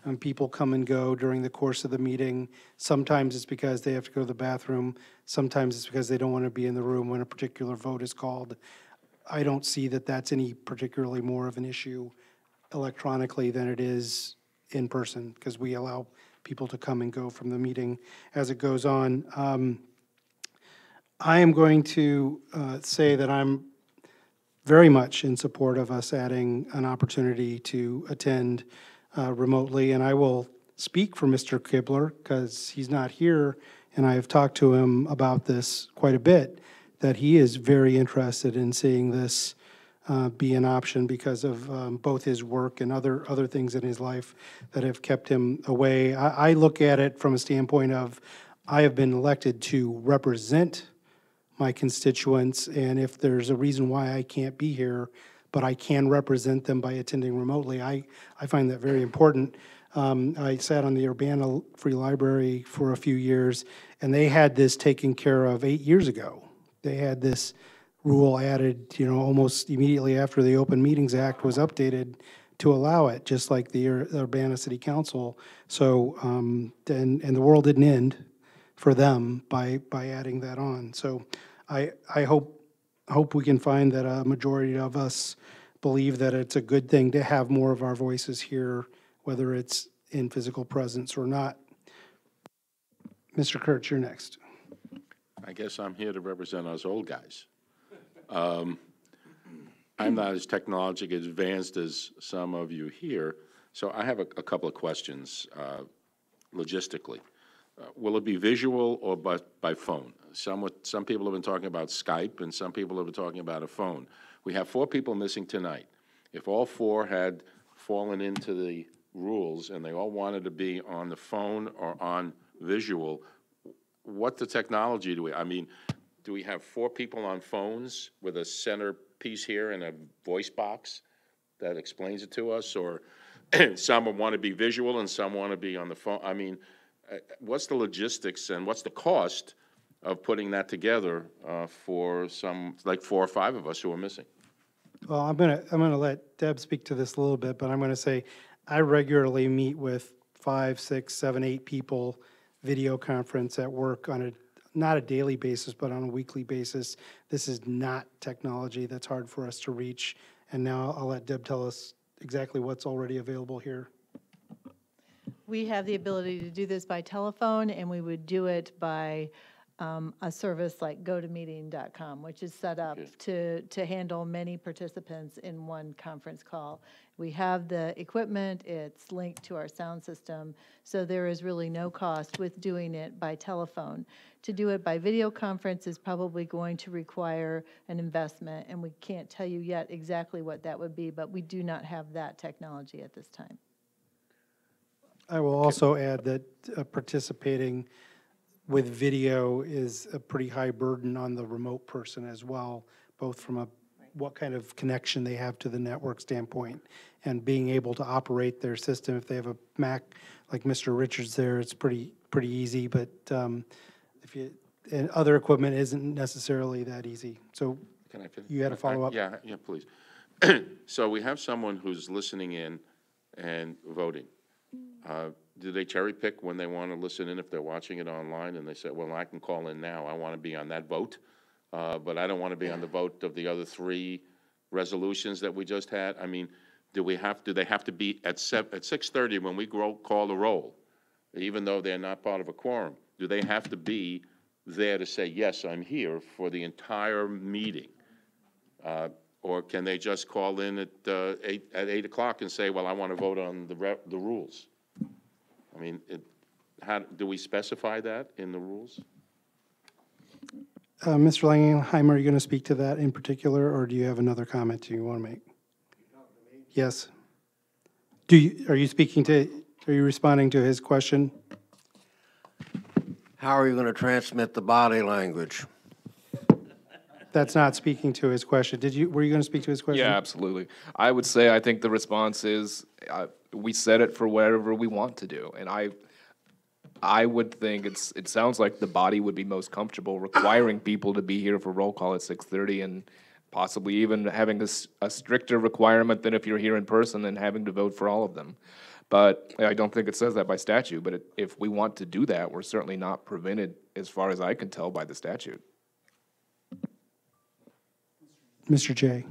And people come and go during the course of the meeting. Sometimes it's because they have to go to the bathroom. Sometimes it's because they don't want to be in the room when a particular vote is called. I don't see that that's any particularly more of an issue electronically than it is in person, because we allow people to come and go from the meeting as it goes on. I am going to say that I'm very much in support of us adding an opportunity to attend remotely, and I will speak for Mr. Kibler because he's not here, and I have talked to him about this quite a bit, that he is very interested in seeing this be an option because of both his work and other things in his life that have kept him away. I look at it from a standpoint of I have been elected to represent my constituents, and if there's a reason why I can't be here, but I can represent them by attending remotely, I find that very important. I sat on the Urbana Free Library for a few years, and they had this taken care of 8 years ago. They had this rule added, almost immediately after the Open Meetings Act was updated to allow it, just like the Urbana City Council. So, and the world didn't end for them by adding that on. So I hope we can find that a majority of us believe that it's a good thing to have more of our voices here, whether it's in physical presence or not. Mr. Kurtz, you're next. I guess I'm here to represent us old guys. I'm not as technologically advanced as some of you here, so I have a couple of questions logistically. Will it be visual or by phone? Some people have been talking about Skype, and some people have been talking about a phone. We have 4 people missing tonight. If all 4 had fallen into the rules and they all wanted to be on the phone or on visual, what the technology do we, I mean, do we have 4 people on phones with a center piece here and a voice box that explains it to us? Or some want to be visual and some want to be on the phone? I mean, what's the logistics and what's the cost of putting that together for some, like 4 or 5 of us who are missing? Well, I'm gonna let Deb speak to this a little bit, but I'm gonna say I regularly meet with 5, 6, 7, 8 people, video conference at work on not a daily basis, but on a weekly basis. This is not technology that's hard for us to reach. And now I'll let Deb tell us exactly what's already available here. We have the ability to do this by telephone, and we would do it by a service like gotomeeting.com, which is set up to handle many participants in one conference call. We have the equipment, it's linked to our sound system, so there is really no cost with doing it by telephone. To do it by video conference is probably going to require an investment, and we can't tell you yet exactly what that would be, but we do not have that technology at this time. I will also add that participating with video is a pretty high burden on the remote person as well, both from what kind of connection they have to the network standpoint and being able to operate their system. If they have a Mac like Mr. Richards there, it's pretty easy, but and other equipment isn't necessarily that easy. So Can I finish? You had a follow-up? Yeah, please. So we have someone who's listening in and voting. Do they cherry pick when they want to listen in if they're watching it online and they say, well, I can call in now, I want to be on that vote, but I don't want to be on the vote of the other 3 resolutions that we just had? I mean, do they have to be at 6:30 when we call the roll, even though they're not part of a quorum? Do they have to be there to say, yes, I'm here for the entire meeting? Or can they just call in at 8 o'clock and say, well, I want to vote on the rules? I mean, how do we specify that in the rules? Mr. Langenheim, are you going to speak to that in particular, or do you have another comment you want to make? Yes. Are you responding to his question? How are you going to transmit the body language? That's not speaking to his question. Were you going to speak to his question? Yeah, absolutely. I would say I think the response is we set it for whatever we want to do, and I would think it sounds like the body would be most comfortable requiring people to be here for roll call at 6:30, and possibly even having a stricter requirement than if you're here in person and having to vote for all of them. But I don't think it says that by statute. But if we want to do that, we're certainly not prevented, as far as I can tell, by the statute. Mr. Jay.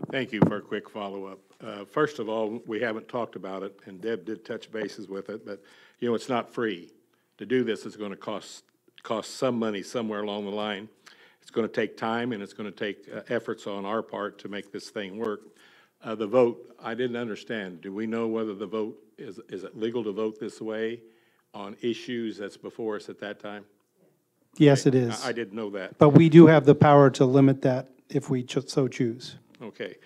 Thank you for a quick follow-up. First of all, we haven't talked about it, and Deb did touch bases with it, but, it's not free. To do this is going to cost some money somewhere along the line. It's going to take time, and it's going to take efforts on our part to make this thing work. The vote, I didn't understand. Do we know whether the vote, is it legal to vote this way on issues that's before us at that time? Yes, it is. I didn't know that. But we do have the power to limit that if we so choose. Okay.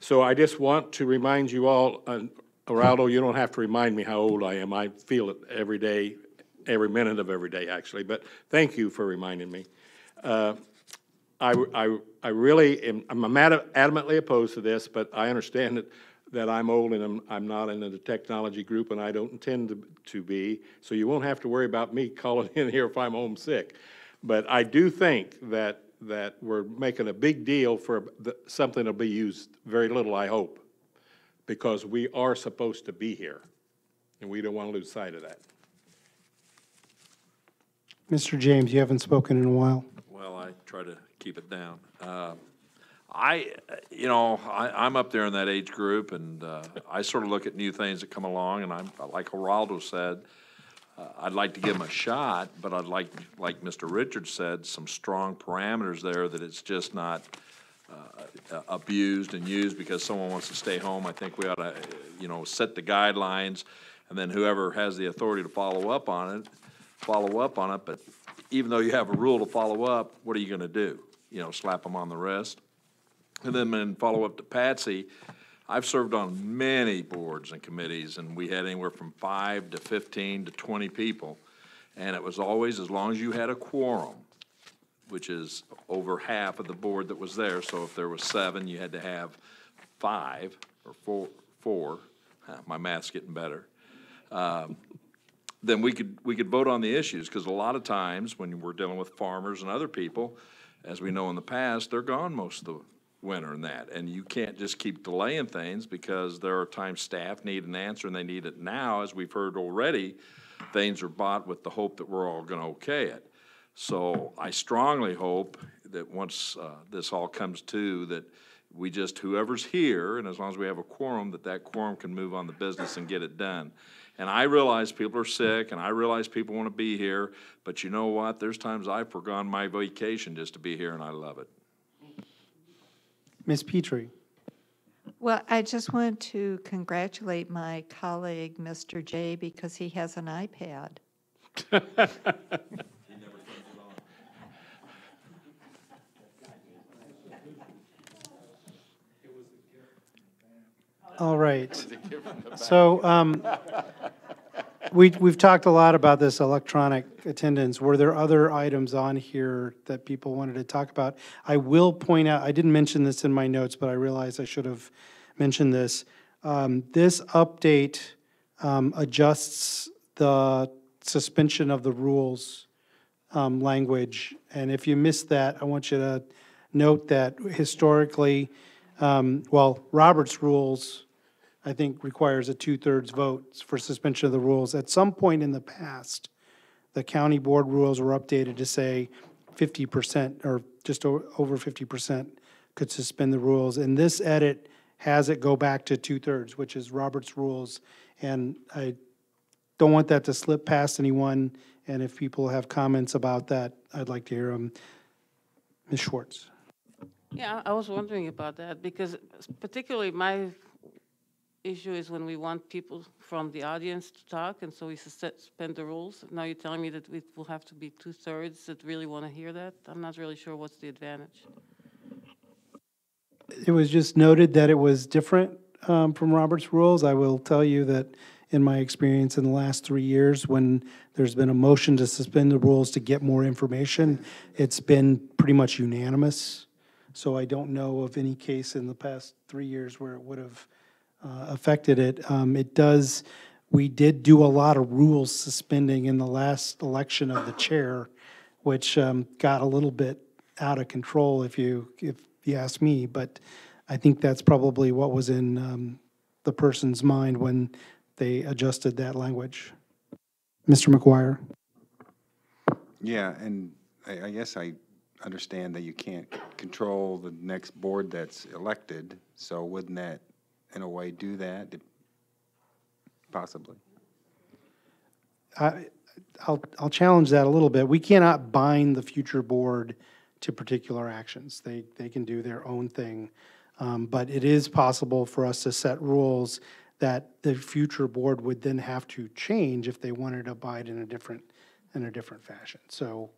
So I just want to remind you all, Geraldo, you don't have to remind me how old I am. I feel it every day, every minute of every day, actually. But thank you for reminding me. I really am, I'm adamantly opposed to this, but I understand that I'm old and I'm not in the technology group, and I don't intend to be. So you won't have to worry about me calling in here if I'm homesick. But I do think that we're making a big deal for something that'll be used very little, I hope, because we are supposed to be here, and we don't want to lose sight of that. Mr. James, you haven't spoken in a while. Well, I try to keep it down. I'm up there in that age group, and I sort of look at new things that come along, and I'm, like Geraldo said, I'd like to give them a shot, but I'd like Mr. Richards said, some strong parameters there that it's just not abused and used because someone wants to stay home. I think we ought to, set the guidelines, and then whoever has the authority to follow up on it. But even though you have a rule to follow up, what are you going to do? Slap them on the wrist? And then in follow-up to Patsy, I've served on many boards and committees, and we had anywhere from 5 to 15 to 20 people. And it was always, as long as you had a quorum, which is over half of the board that was there. So if there was 7, you had to have 5 or 4. My math's getting better. Then we could vote on the issues, because a lot of times when we're dealing with farmers and other people, as we know in the past, they're gone most of the winter and that. And you can't just keep delaying things, because there are times staff need an answer and they need it now. As we've heard already, things are bought with the hope that we're all going to okay it. So I strongly hope that once this all comes to, that we just, whoever's here, and as long as we have a quorum, that quorum can move on the business and get it done. And I realize people are sick, and I realize people want to be here, but you know what? There's times I've forgone my vacation just to be here, and I love it. Ms. Petrie. Well, I just want to congratulate my colleague, Mr. J, because he has an iPad. All right. So we've talked a lot about this electronic attendance. Were there other items on here that people wanted to talk about? I will point out, I didn't mention this in my notes, but I realized I should have mentioned this. This update adjusts the suspension of the rules language. And if you missed that, I want you to note that historically, Robert's rules, I think, requires a 2/3 vote for suspension of the rules. At some point in the past, the county board rules were updated to say 50% or just over 50% could suspend the rules. And this edit has it go back to 2/3, which is Robert's rules. And I don't want that to slip past anyone. And if people have comments about that, I'd like to hear them. Ms. Schwartz. Yeah, I was wondering about that, because particularly my issue is when we want people from the audience to talk, and so we suspend the rules. Now you're telling me that it will have to be 2/3 that really want to hear that? I'm not really sure what's the advantage. It was just noted that it was different from Robert's rules. I will tell you that in my experience in the last 3 years, when there's been a motion to suspend the rules to get more information, it's been pretty much unanimous. So I don't know of any case in the past 3 years where it would have affected it. We did do a lot of rules suspending in the last election of the chair, which got a little bit out of control if you ask me, but I think that's probably what was in the person's mind when they adjusted that language. Mr. McGuire. Yeah, and I guess I understand that you can't control the next board that's elected, so wouldn't that, in a way, do that? Possibly. I'll challenge that a little bit. We cannot bind the future board to particular actions. They can do their own thing. But it is possible for us to set rules that the future board would then have to change if they wanted to abide in a different fashion. So.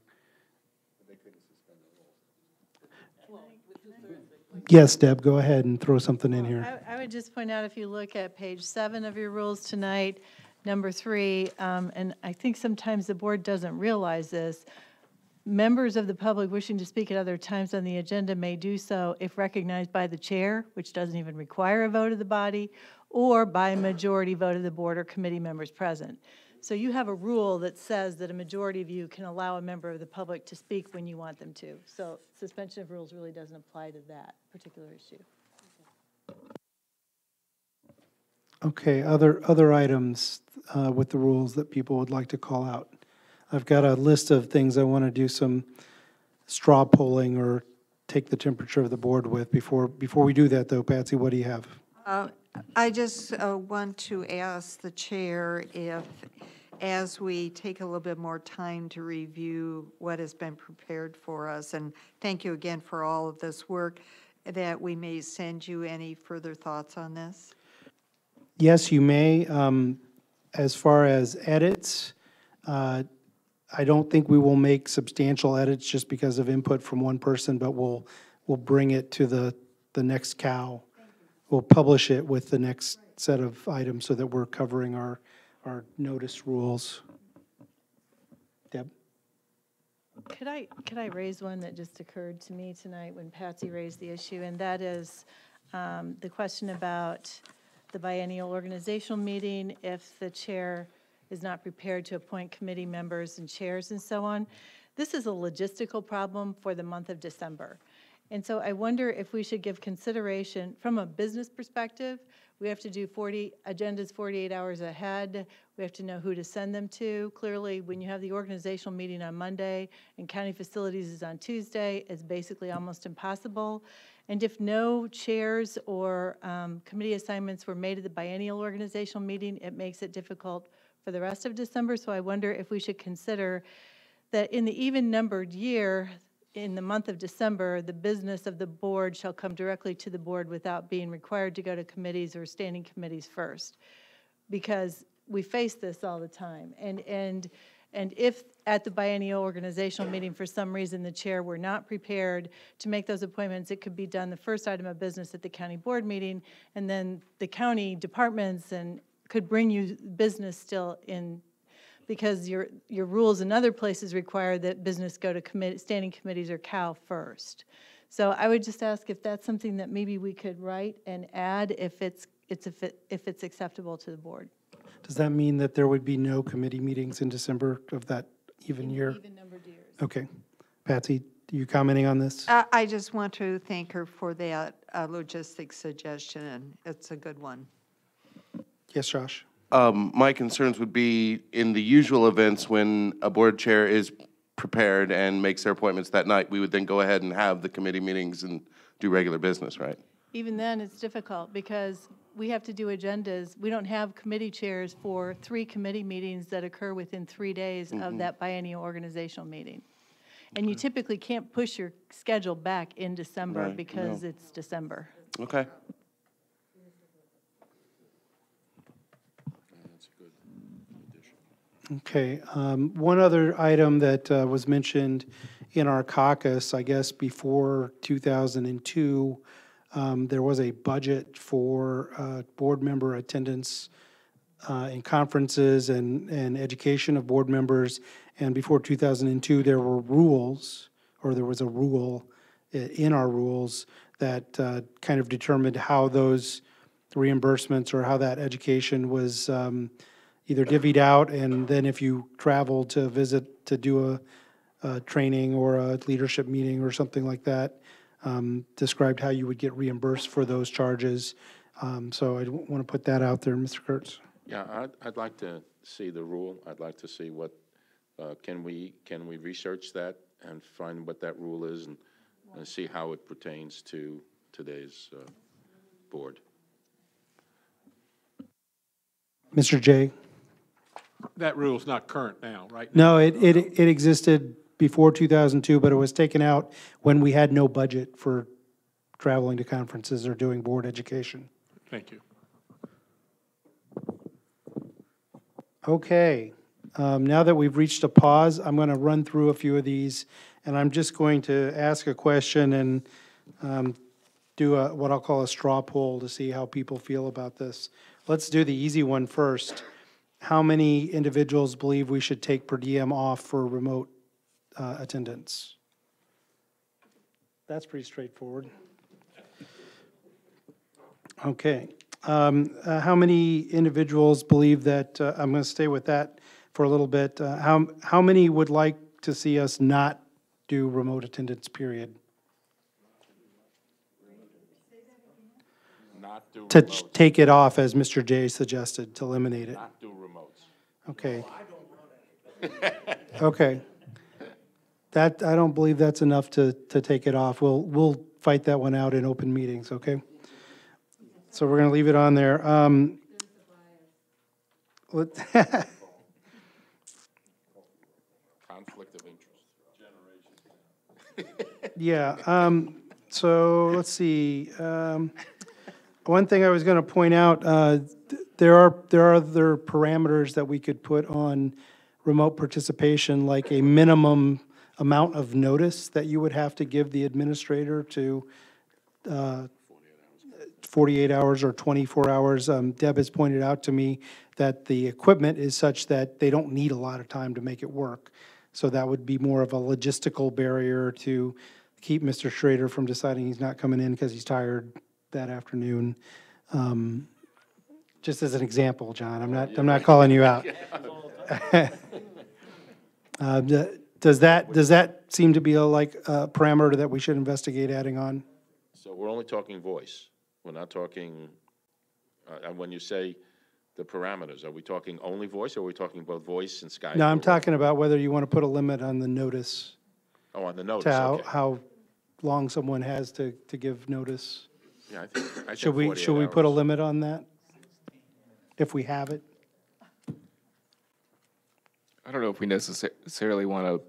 Yes, Deb, go ahead and throw something in here. I would just point out, if you look at page 7 of your rules tonight, number 3, and I think sometimes the board doesn't realize this, members of the public wishing to speak at other times on the agenda may do so if recognized by the chair, which doesn't even require a vote of the body, or by a majority vote of the board or committee members present. So you have a rule that says that a majority of you can allow a member of the public to speak when you want them to. So suspension of rules really doesn't apply to that particular issue. Okay, other items with the rules that people would like to call out. I've got a list of things I want to do some straw polling or take the temperature of the board with. Before we do that, though, Patsy, what do you have? I just want to ask the chair if, as we take a little bit more time to review what has been prepared for us, and thank you again for all of this work, that we may send you any further thoughts on this? Yes, you may. As far as edits, I don't think we will make substantial edits just because of input from one person, but we'll bring it to the next cow. We'll publish it with the next set of items so that we're covering our notice rules. Deb? Could I raise one that just occurred to me tonight when Patsy raised the issue, and that is the question about the biennial organizational meeting, if the chair is not prepared to appoint committee members and chairs and so on. This is a logistical problem for the month of December. And so I wonder if we should give consideration, from a business perspective, we have to do agendas 48 hours ahead. We have to know who to send them to. Clearly, when you have the organizational meeting on Monday and county facilities is on Tuesday, it's basically almost impossible. And if no chairs or committee assignments were made at the biennial organizational meeting, it makes it difficult for the rest of December. So I wonder if we should consider that in the even-numbered year, in the month of December, the business of the board shall come directly to the board without being required to go to committees or standing committees first. Because we face this all the time. And if at the biennial organizational meeting, for some reason, the chair were not prepared to make those appointments, it could be done the first item of business at the county board meeting, and then the county departments and could bring you business still in, because your rules in other places require that business go to standing committees or COW first. So I would just ask if that's something that maybe we could write and add if it's acceptable to the board. Does that mean that there would be no committee meetings in December of that even year? Even-numbered years. Okay. Patsy, you commenting on this? I just want to thank her for that logistics suggestion, and it's a good one. Yes, Josh? My concerns would be in the usual events when a board chair is prepared and makes their appointments that night, we would then go ahead and have the committee meetings and do regular business, right? Even then, it's difficult because we have to do agendas. We don't have committee chairs for 3 committee meetings that occur within 3 days of that biennial organizational meeting. And you typically can't push your schedule back in December because it's December. Okay. Okay. One other item that was mentioned in our caucus, I guess before 2002, there was a budget for board member attendance in conferences and education of board members. And before 2002, there were rules, or there was a rule in our rules that kind of determined how those reimbursements or how that education was either divvied out, and then if you traveled to visit to do a training or a leadership meeting or something like that, described how you would get reimbursed for those charges. So I want to put that out there, Mr. Kurtz. Yeah, I'd like to see the rule. I'd like to see what, can we research that and find what that rule is and see how it pertains to today's board. Mr. Jay? That rule's not current now, right? No, it existed before 2002, but it was taken out when we had no budget for traveling to conferences or doing board education. Thank you. Okay. Now that we've reached a pause, I'm going to run through a few of these, and I'm just going to ask a question and do what I'll call a straw poll to see how people feel about this. Let's do the easy one first. How many individuals believe we should take per diem off for remote attendance? That's pretty straightforward. Okay. How many individuals believe that, I'm going to stay with that for a little bit. How many would like to see us not do remote attendance, period? Not do To remotes. take it off, as Mr. Jay suggested, to eliminate it. Not do remotes. Okay. Okay. That, I don't believe that's enough to take it off. We'll fight that one out in open meetings, okay? So we're going to leave it on there. Conflict of interest. Yeah, so let's see. One thing I was going to point out, there are other parameters that we could put on remote participation, like a minimum amount of notice that you would have to give the administrator to 48 hours or 24 hours. Deb has pointed out to me that the equipment is such that they don't need a lot of time to make it work. So that would be more of a logistical barrier to keep Mr. Schrader from deciding he's not coming in because he's tired that afternoon. Just as an example, John, I'm not calling you out. Does that seem to be a parameter that we should investigate adding on? So we're only talking voice. We're not talking, and when you say the parameters, are we talking only voice, or are we talking both voice and Skype? No, I'm talking about whether you want to put a limit on the notice. Oh, on the notice, To okay. how long someone has to give notice. Yeah, I think Should we 48 put a hours. limit on that? If we have it? I don't know if we necessarily want to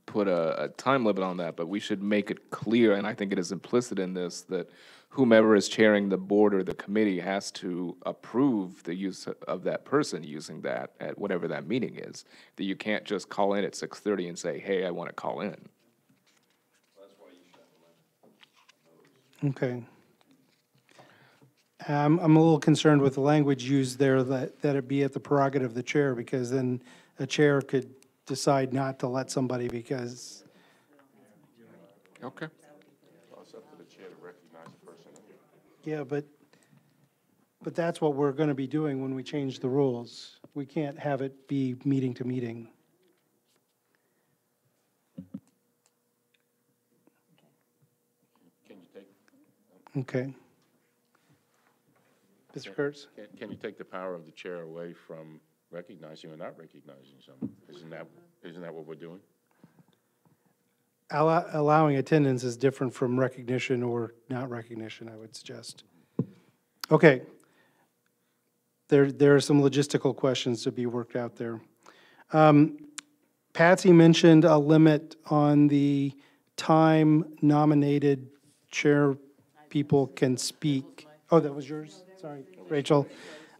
put a time limit on that, but we should make it clear, and I think it is implicit in this, that whomever is chairing the board or the committee has to approve the use of that person using that at whatever that meeting is. That you can't just call in at 6:30 and say, hey, I want to call in. Okay. I'm a little concerned with the language used there, that it be at the prerogative of the chair, because then a chair could decide not to let somebody because. Okay. Well, it's up to the chair to recognize the person. Yeah, but that's what we're going to be doing when we change the rules. We can't have it be meeting to meeting. Can you take? Okay. Mr. Kurtz? Can you take the power of the chair away from recognizing or not recognizing someone? Isn't that what we're doing? Allowing attendance is different from recognition or not recognition, I would suggest. Okay. There are some logistical questions to be worked out there. Patsy mentioned a limit on the time nominated chair people can speak. Oh, that was yours? Sorry, Rachel.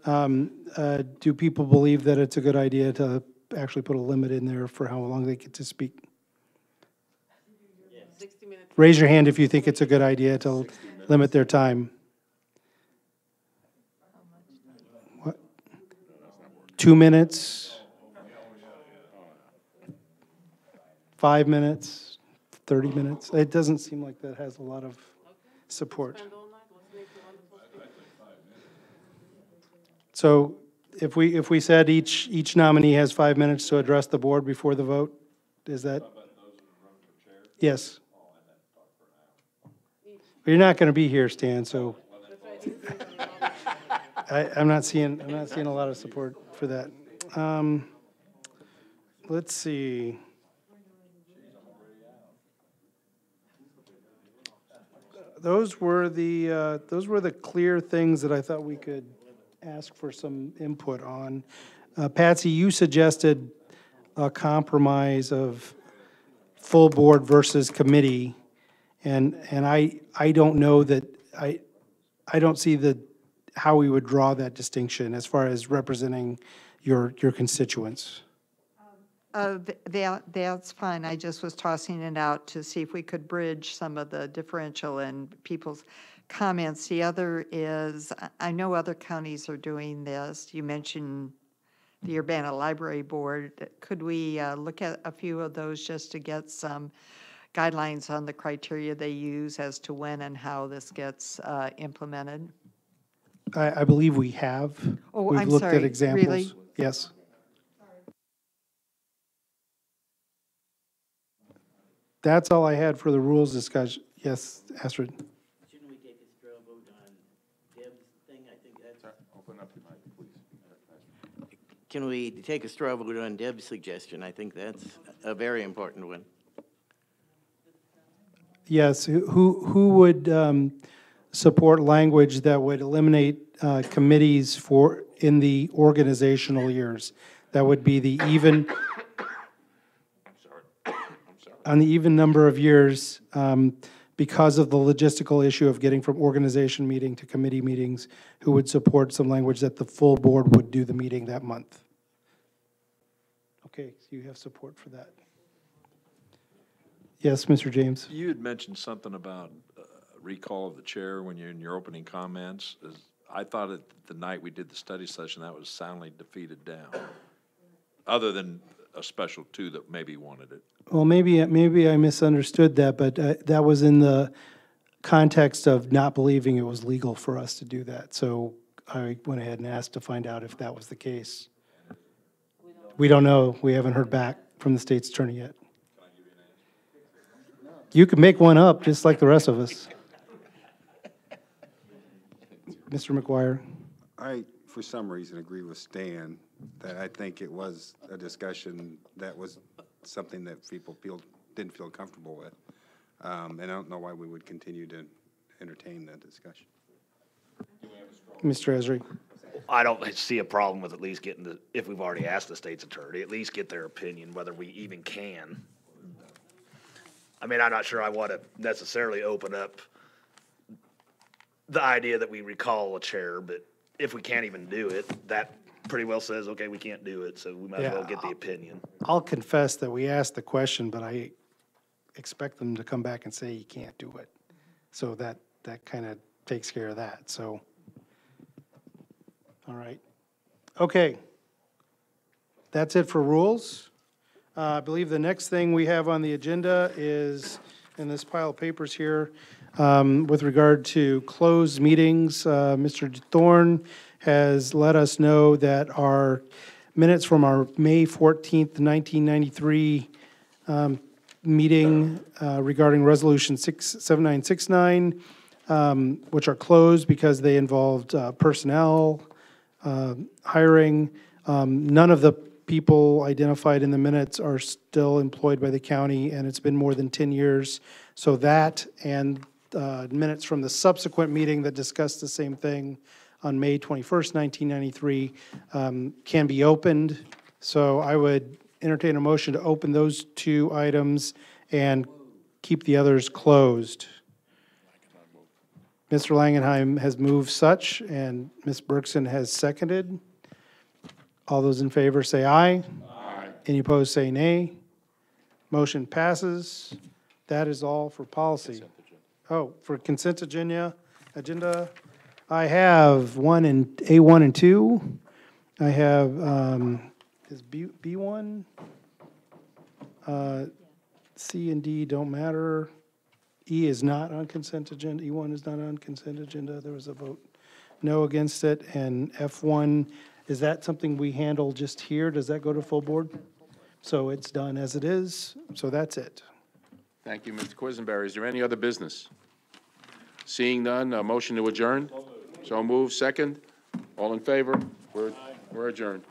Do people believe that it's a good idea to actually put a limit in there for how long they get to speak? 60 minutes. Raise your hand if you think it's a good idea to limit their time. What? 2 minutes? 5 minutes? 30 minutes? It doesn't seem like that has a lot of support. So if we said each nominee has 5 minutes to address the board before the vote, is that? Yes. You're not going to be here, Stan, so I'm not seeing a lot of support for that. Let's see. Those were the clear things that I thought we could ask for some input on. Patsy, you suggested a compromise of full board versus committee, and I don't know that, I don't see how we would draw that distinction as far as representing your constituents. That's fine. I just was tossing it out to see if we could bridge some of the differential in people's comments. The other is, I know other counties are doing this. You mentioned the Urbana Library Board. Could we look at a few of those just to get some guidelines on the criteria they use as to when and how this gets implemented? I believe we have. Oh, We've I'm looked sorry, at examples. really? Yes. That's all I had for the rules discussion. Yes, Astrid. Shouldn't we take a straw vote on Deb's thing? I think that's. Open up your mic, please. Can we take a straw vote on Deb's suggestion? I think that's a very important one. Yes, who would support language that would eliminate committees for, in the organizational years? That would be the even, on the even number of years, because of the logistical issue of getting from organization meeting to committee meetings, who would support some language that the full board would do the meeting that month? Okay, so you have support for that. Yes, Mr. James? You had mentioned something about recall of the chair when you're in your opening comments. I thought at the night we did the study session, that was soundly defeated down, other than a special two that maybe wanted it. Well, maybe I misunderstood that, but that was in the context of not believing it was legal for us to do that. So I went ahead and asked to find out if that was the case. We don't know. We haven't heard back from the state's attorney yet. You can make one up, just like the rest of us. Mr. McGuire? I, for some reason, agree with Stan that I think it was a discussion that was something that people didn't feel comfortable with. And I don't know why we would continue to entertain that discussion. Mr. Esri? I don't see a problem with at least getting the, if we've already asked the state's attorney, at least get their opinion, whether we even can. I mean, I'm not sure I want to necessarily open up the idea that we recall a chair, but if we can't even do it, that pretty well says, okay, we can't do it, so we might as well get the opinion. I'll confess that we asked the question, but I expect them to come back and say you can't do it. So that kind of takes care of that, so. All right. Okay. That's it for rules. I believe the next thing we have on the agenda is, in this pile of papers here, with regard to closed meetings. Mr. Thorne has let us know that our minutes from our May 14th, 1993 meeting regarding Resolution 7969, which are closed because they involved personnel, hiring. None of the people identified in the minutes are still employed by the county, and it's been more than 10 years. So that and minutes from the subsequent meeting that discussed the same thing on May 21st, 1993, can be opened. So I would entertain a motion to open those two items and keep the others closed. Mr. Langenheim has moved such, and Ms. Bergson has seconded. All those in favor say aye. Aye. Any opposed say nay. Motion passes. That is all for policy. Oh, for consent agenda, I have A1 and 2. I have, is B1? C and D don't matter. E is not on consent agenda. E1 is not on consent agenda. There was a vote no against it. And F1, is that something we handle just here? Does that go to full board? So it's done as it is. So that's it. Thank you, Mr. Quisenberry. Is there any other business? Seeing none, a motion to adjourn? So moved. Second? All in favor? We're adjourned.